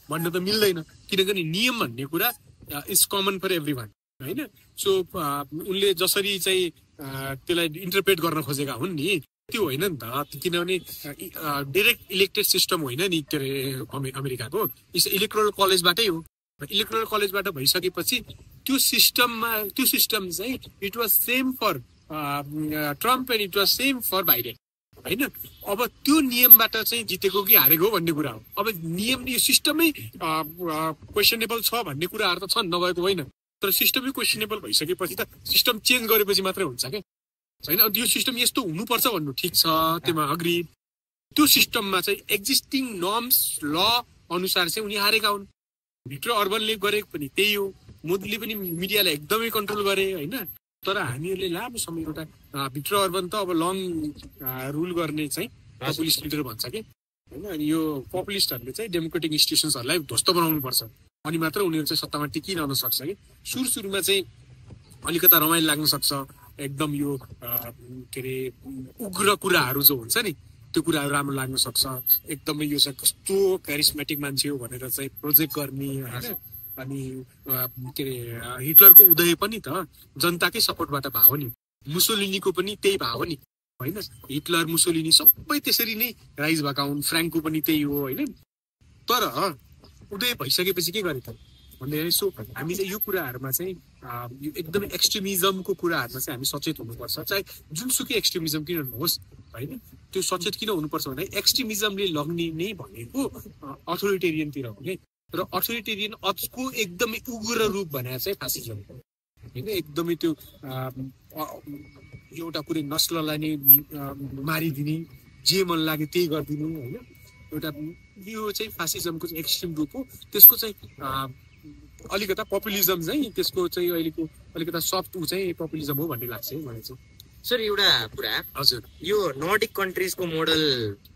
भन्न त मिल्दैन किनकि नियम भन्ने कुरा is common for every one होइन सो उनले जसरी चाहिँ त्यसलाई इन्टरप्रेट गर्न खोजेका हुन् नि त्यो होइन नि त किनभने डाइरेक्ट इलेक्टेड सिस्टम होइन नि के अरे अमेरिकाको इलेक्ट्रोल कलेजबाटै हो इलेक्ट्रोल कलेजबाट भइसकेपछि त्यो सिस्टम चाहिँ it was same for Trump and it was same for Biden होइन अब त्यो नियमबाट चाहिँ जितेको कि हारेको भन्ने कुरा हो अब नियम यो सिस्टमै क्वेसनेबल छ भन्ने कुराहरू त छन् नभएको होइन तर सिस्टमै क्वेसनेबल भइसकेपछि त सिस्टम चेन्ज गरेपछि मात्रै हुन्छ क्या होइन अब यो सिस्टम यस्तो हुनुपर्छ भन्नु ठिक छ त्यसमा अग्री त्यो सिस्टममा चाहिँ एक्जिस्टिङ नर्म्स ल अनुसार चाहिँ उनी हारेका हुन् भिक्टर अर्बनले गरेको पनि त्यही हो मोदीले पनि मिडियालाई एकदमै कन्ट्रोल गरे होइन तर हामीहरूले लामो समय एउटा भिक्टर अर्बन त अब लङ रुल गर्ने चाहिँ पपुलिस्ट लिडर भन्छ कि होइन अनि यो पपुलिस्टहरूले चाहिँ डेमोक्रेटिक इन्स्टिट्युसन्सहरूलाई ध्वस्त बनाउनु पर्छ अनि मात्र उनीहरू चाहिँ सत्तामा टिकिरहन सक्छ कि सुरुमा चाहिँ अलिकता रमाइलो लाग्न सक्छ एकदम यो के अरे उग्र कुराहरू जो हुन्छ नि त्यो कुराहरू राम्रो लाग्न सक्छ एकदमै यो चाहिँ कस्तो क्यारिस्मेटिक मान्छे हो भनेर चाहिँ प्रोजेक्ट गर्ने होइन अनि के अरे हिटलरको उदय पनि त जनताकै सपोर्टबाट भयो नि मुसोलिनीको पनि त्यही भयो नि होइन हिटलर मुसोलिनी सबै त्यसरी नै राइज भएका हुन् फ्र्याङ्कको पनि त्यही हो होइन तर उदय भइसकेपछि के गरे त भन्दाखेरि सो हामी चाहिँ यो कुराहरूमा चाहिँ यो एकदमै एक्सट्रिमिजमको कुराहरूमा चाहिँ हामी सचेत हुनुपर्छ चाहे जुनसुकै एक्सट्रिमिजम किन नहोस् होइन त्यो सचेत किन हुनुपर्छ भन्दा एक्सट्रिमिजमले लग्ने नै भनेको अथोरिटेरियनतिर हो नि र अथोरिटेरियन को एकदमै उग्र रूप भनेर चाहिँ फासिजम हो होइन एकदमै त्यो एउटा कुनै नस्ललाई नै मारिदिने जे मन लाग्यो त्यही गरिदिनु होइन एउटा यो चाहिँ फासिजमको चाहिँ एक्सट्रिम रूप हो त्यसको चाहिँ अलिकता पपुलिजम चाहिँ त्यसको चाहिँ अहिलेको अलिकता सफ्ट ऊ चाहिँ पपुलिजम हो भन्ने लाग्छ है मलाई चाहिँ सर एउटा कुरा हजुर यो नर्डिक कन्ट्रिजको मोडल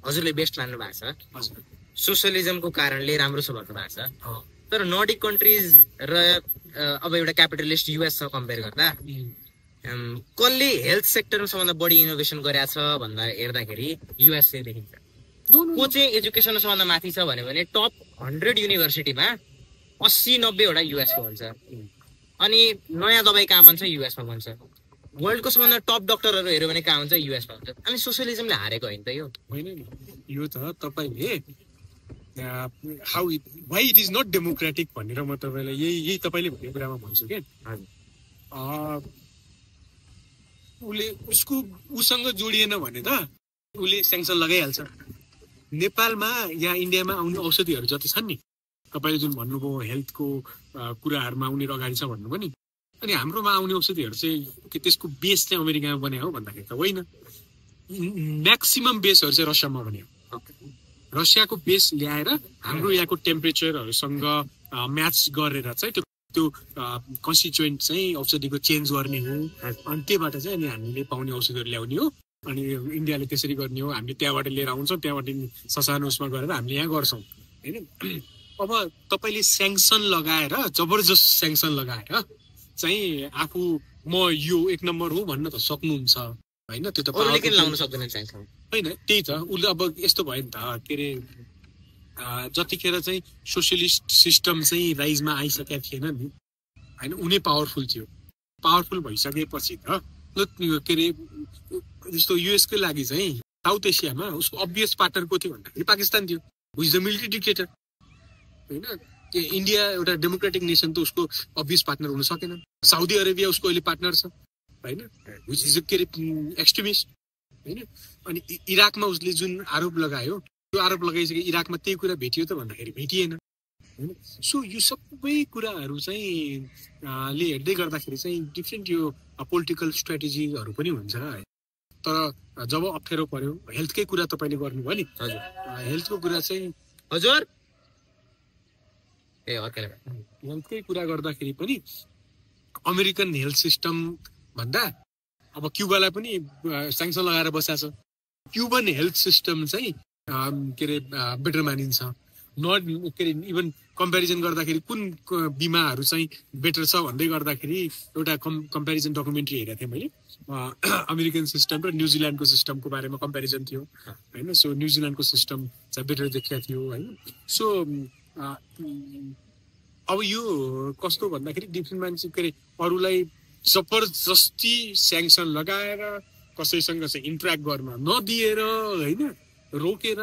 हजुरले बेस्ट लानु भएको छ हजुर सोसलिजमको कारणले राम्रो छ भन्नु भएको छ तर नर्डिक कन्ट्रिज र अब एउटा क्यापिटलिस्ट युएससँग कम्पेयर गर्दा कसले हेल्थ सेक्टरमा सबभन्दा बढी इनोभेसन गरेको छ भन्दा हेर्दाखेरि युएसले देखिन्छ को चाहिँ एजुकेसनमा सबभन्दा माथि छ भन्यो भने टप 100 युनिभर्सिटीमा 80-90 वटा युएसको हुन्छ अनि नयाँ दबाई कहाँ बन्छ युएसमा बन्छ वर्ल्डको सबभन्दा टप डक्टरहरू हेऱ्यो भने कहाँ हुन्छ युएसमा हुन्छ अनि सोसलिजमले हारेको होइन त यो होइन यो त तपाईँले how why it is not democratic भनेर म तपाईँलाई यही तपाईँले भन्ने कुरामा भन्छु क्या उसले उसँग जोडिएन भने त उसले स्याङ्सन लगाइहाल्छ नेपालमा या इन्डियामा आउने औषधिहरू जति छन् नि तपाईँले जुन भन्नुभयो हेल्थको कुराहरूमा उनीहरू अगाडि छ भन्नुभयो नि अनि हाम्रोमा आउने औषधिहरू चाहिँ त्यसको बेस चाहिँ अमेरिकामा बन्यो हो भन्दाखेरि त होइन म्याक्सिमम बेसहरू चाहिँ रसियामा बन्यो रसियाको बेस ल्याएर हाम्रो यहाँको टेम्परेचरहरूसँग म्याच गरेर चाहिँ त्यो कन्स्टिट्युएन्ट चाहिँ औषधिको चेन्ज गर्ने हो अनि त्यहीबाट चाहिँ अनि हामीले पाउने औषधिहरू ल्याउने हो अनि इन्डियाले त्यसरी गर्ने हो हामीले त्यहाँबाट लिएर आउँछौँ त्यहाँबाट ससानो उसमा गरेर हामीले यहाँ गर्छौँ होइन अब तपाईँले स्याङ्सन लगाएर जबरजस्त स्याङ्सन लगाएर चाहिँ आफू म यो 1 नम्बर हो भन्न त सक्नुहुन्छ होइन त्यो त लाउन सक्दैन स्याङ्सन होइन त्यही त उसले अब यस्तो भयो नि त के अरे जतिखेर चाहिँ सोसियलिस्ट सिस्टम चाहिँ राइजमा आइसकेका थिएन नि होइन उनी पावरफुल थियो पावरफुल भइसकेपछि त के अरे जस्तो युएसकै लागि चाहिँ साउथ एसियामा उसको अभियस पार्टनर को थियो भन्दाखेरि पाकिस्तान थियो हु इज द मिलिट्री डिक्टेटर होइन इन्डिया एउटा डेमोक्रेटिक नेसन त उसको अभियस पार्टनर हुन सकेन साउदी अरेबिया उसको अहिले पार्टनर छ होइन विच इज के अरे एक्सट्रिमिस्ट होइन अनि इराकमा उसले जुन आरोप लगायो त्यो आरोप लगाइसके इराकमा त्यही कुरा भेटियो त भन्दाखेरि भेटिएन होइन सो यो सबै कुराहरू चाहिँ ले हेर्दै गर्दाखेरि चाहिँ डिफ्रेन्ट यो पोलिटिकल स्ट्राटेजीहरू पनि हुन्छ है तर जब अप्ठ्यारो पर्यो हेल्थकै कुरा तपाईँले गर्नुभयो नि हजुर हेल्थको कुरा चाहिँ हजुर हेल्थकै कुरा गर्दाखेरि पनि अमेरिकन हेल्थ सिस्टम भन्दा अब क्युबालाई पनि स्याङ्सन लगाएर बसाएको छ क्युबन हेल्थ सिस्टम चाहिँ के अरे बेटर मानिन्छ नट के अरे इभन कम्पेरिजन गर्दाखेरि कुन बिमाहरू चाहिँ बेटर छ भन्दै गर्दाखेरि एउटा कम्पेरिजन डकुमेन्ट्री हेरेको थिएँ मैले अमेरिकन सिस्टम र न्युजिल्यान्डको सिस्टमको बारेमा कम्पेरिजन थियो होइन सो न्युजिल्यान्डको सिस्टम चाहिँ बेटर देखिएको थियो होइन सो अब यो कस्तो भन्दाखेरि डिफ्रेन्ट मान्छे के अरे अरूलाई जबरजस्ती स्याङ्सन लगाएर कसैसँग चाहिँ इन्ट्रेक्ट गर्न नदिएर होइन रोकेर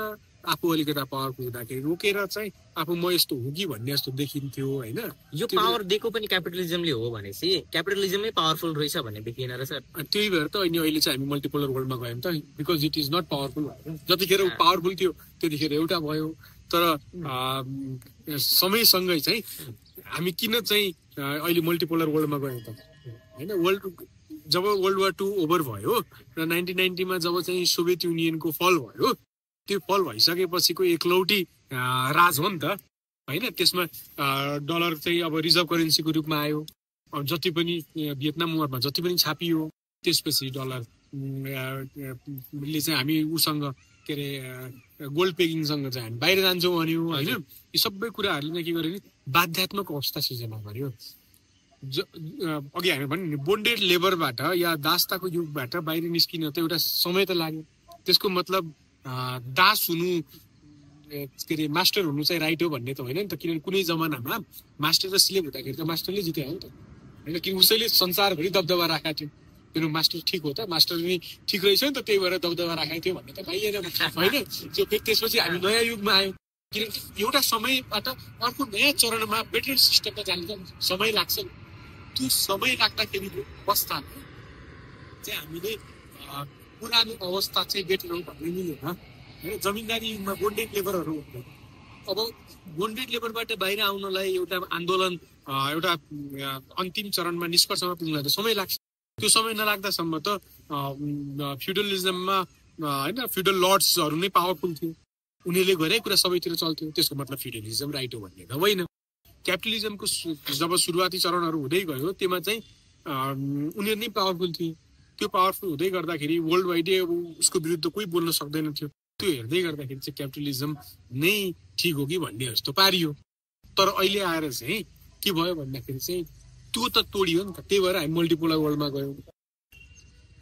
आफू अलिकता पावरफुल हुँदाखेरि रोकेर चाहिँ आफू म यस्तो हो कि भन्ने जस्तो देखिन्थ्यो होइन यो पावर दिएको पनि क्यापिटलिजमले हो भनेपछि क्यापिटलिजमै पावरफुल रहेछ भन्ने देखिएन र सर त्यही भएर त अहिले चाहिँ हामी मल्टिपोलर वर्ल्डमा गयौँ त because it is not powerful जतिखेर पावरफुल थियो त्यतिखेर एउटा भयो तर समयसँगै चाहिँ हामी किन चाहिँ अहिले मल्टिपोलर वर्ल्डमा गयौँ त होइन जब वर्ल्ड वार 2 ओभर भयो र 1990 मा जब चाहिँ सोभियत युनियनको फल भयो त्यो फल भइसकेपछिको एकलौटी राज हो नि त होइन त्यसमा डलर चाहिँ अब रिजर्भ करेन्सीको रूपमा आयो अब जति पनि भियतनाम वारमा जति पनि छापियो त्यसपछि डलरले चाहिँ हामी उसँग के अरे गोल्ड पेगिङसँग चाहिँ हामी बाहिर जान्छौँ भन्यो होइन यी सबै कुराहरूले के गर्यो भने बाध्यात्मक अवस्था सिर्जना गर्यो अघि हामी भन्यो नि बोन्डेड लेबरबाट या दासताको युगबाट बाहिर निस्किन त एउटा समय त लाग्यो त्यसको मतलब दास हुनु के अरे मास्टर हुनु चाहिँ राइट हो भन्ने त होइन नि त किनभने कुनै जमानामा मास्टर र स्लेभ हुँदाखेरि त मास्टरले जित्यो हो नि त होइन कि उसैले संसारभरि दबदबा राखेको थियो किनभने मास्टर ठिक हो त मास्टर पनि ठिक रहेछ नि त त्यही भएर दबदबा राखेको थियो भन्ने त पाइएन होइन त्यसपछि हामी नयाँ युगमा आयौँ किनकि एउटा समयबाट अर्को नयाँ चरणमा बेटर सिस्टम त जान्छ समय लाग्छ त्यो समय लाग्दाखेरिको अवस्थामा चाहिँ हामीले पुरानो अवस्था चाहिँ बेटर हो भन्ने मिलेन होइन जमिनदारी युगमा बोन्डेड लेबरहरू हुन्थ्यो अब बोन्डेड लेबरबाट बाहिर आउनलाई एउटा आन्दोलन एउटा अन्तिम चरणमा निष्कर्षमा पुग्नलाई त समय लाग्छ त्यो समय नलाग्दासम्म त फ्युडलिजममा होइन फ्युडल लर्ड्सहरू नै पावरफुल थियो, उनीहरूले गरे कुरा सबैतिर चल्थ्यो, त्यसको मतलब फ्युडलिजम राइट हो भन्ने त होइन। क्यापिटलिजमको जब सुरुवाती चरणहरू हुँदै गयो त्यसमा चाहिँ उनीहरू नै पावरफुल थिए। त्यो पावरफुल हुँदै गर्दाखेरि वर्ल्ड वाइडै अब उसको विरुद्ध कोही बोल्न सक्दैन थियो। त्यो हेर्दै गर्दाखेरि चाहिँ क्यापिटलिजम नै ठिक हो कि भन्ने जस्तो पारियो। तर अहिले आएर चाहिँ के भयो भन्दाखेरि चाहिँ त्यो त तोडियो नि त। त्यही भएर हामी मल्टिपोलर वर्ल्डमा गयौँ।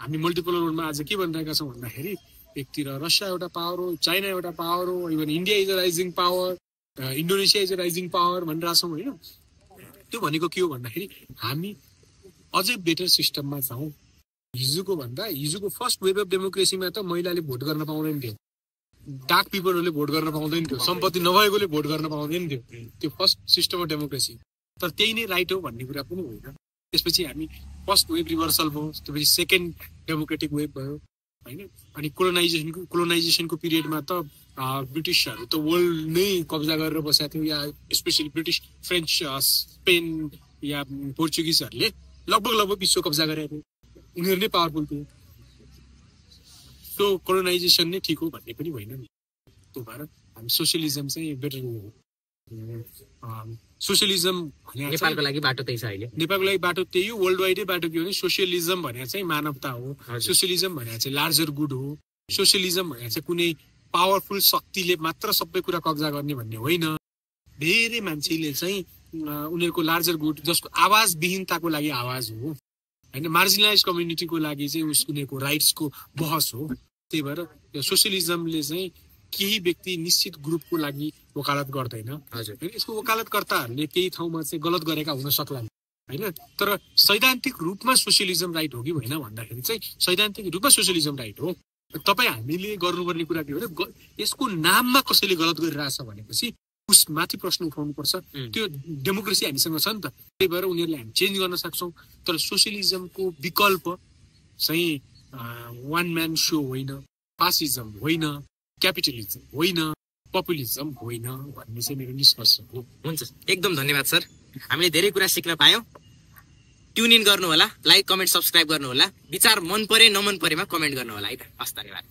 हामी मल्टिपोलर वर्ल्डमा आज के भनिरहेका छौँ भन्दाखेरि एकतिर रसिया एउटा पावर हो, चाइना एउटा पावर हो, even India is a rising power, Indonesia is a rising power भनिरहेको छौँ होइन। त्यो भनेको के हो भन्दाखेरि हामी अझै बेटर सिस्टममा छौँ। हिजोको फर्स्ट वेभ अफ डेमोक्रेसीमा त महिलाले भोट गर्न पाउँदैन थियो, डाक पिपलहरूले भोट गर्न पाउँदैन थियो, सम्पत्ति नभएकोले भोट गर्न पाउँदैन थियो। त्यो फर्स्ट सिस्टम अफ डेमोक्रेसी। तर त्यही नै राइट हो भन्ने कुरा पनि होइन। त्यसपछि हामी फर्स्ट वेभ रिभर्सल भयो, त्यसपछि सेकेन्ड डेमोक्रेटिक वेभ भयो होइन। अनि कोलोनाइजेसनको पिरियडमा त ब्रिटिसहरू त वर्ल्ड नै कब्जा गरेर बसेको थियो, या स्पेसली ब्रिटिस, फ्रेन्च, स्पेन या पोर्चुगिजहरूले लगभग विश्व कब्जा गरेको थियो। उनीहरू नै पावरफुल थियो। त्यो कोलोनाइजेसन नै ठिक हो भन्ने पनि होइन नि। त्यो भएर हामी सोसियलिजम चाहिँ बेटर हो। सोसियलिजम भने नेपालको लागि बाटो त्यही छ अहिले। नेपालको लागि बाटो त्यही हो। वर्ल्ड वाइडै बाटो के हो भने सोसियलिजम भने चाहिँ मानवता हो। सोसियलिजम भने चाहिँ लार्जर गुड हो। सोसियलिजम भने चाहिँ कुनै पावरफुल शक्तिले मात्र सबै कुरा कब्जा गर्ने भन्ने होइन। धेरै मान्छेले चाहिँ उनीहरूको लार्जर गुड, जसको आवाजविहीनताको लागि आवाज हो होइन, मार्जिनलाइज कम्युनिटीको लागि चाहिँ उनीहरूको राइट्सको बहस हो। त्यही भएर सोसियलिजमले चाहिँ केही व्यक्ति निश्चित ग्रुपको लागि वकालत गर्दैन। यसको वकालतकर्ताहरूले केही ठाउँमा चाहिँ गलत गरेका हुन सक्लान् होइन। तर सैद्धान्तिक रूपमा सोसियलिजम राइट हो कि होइन भन्दाखेरि चाहिँ सैद्धान्तिक रूपमा सोसियलिजम राइट हो। तपाईँ हामीले गर्नुपर्ने कुरा के हो भने यसको नाममा कसैले गलत गरिरहेछ भनेपछि उसमाथि प्रश्न उठाउनुपर्छ। त्यो डेमोक्रेसी हामीसँग छ नि त। त्यही भएर उनीहरूले हामी चेन्ज गर्न सक्छौँ। तर सोसियलिजमको विकल्प चाहिँ वान म्यान सो होइन, फासिजम होइन, क्यापिटलिजम होइन, पपुलिजम होइन भन्ने चाहिँ मेरो निष्कर्ष हो। हुन्छ, एकदम धन्यवाद सर। हामीले धेरै कुरा सिक्न पायौँ। ट्युन इन गर्नु होला, लाइक कमेन्ट सब्सक्राइब गर्नु होला। विचार मन परे नमन परेमा कमेन्ट गर्नु होला है त। हस्, धन्यवाद।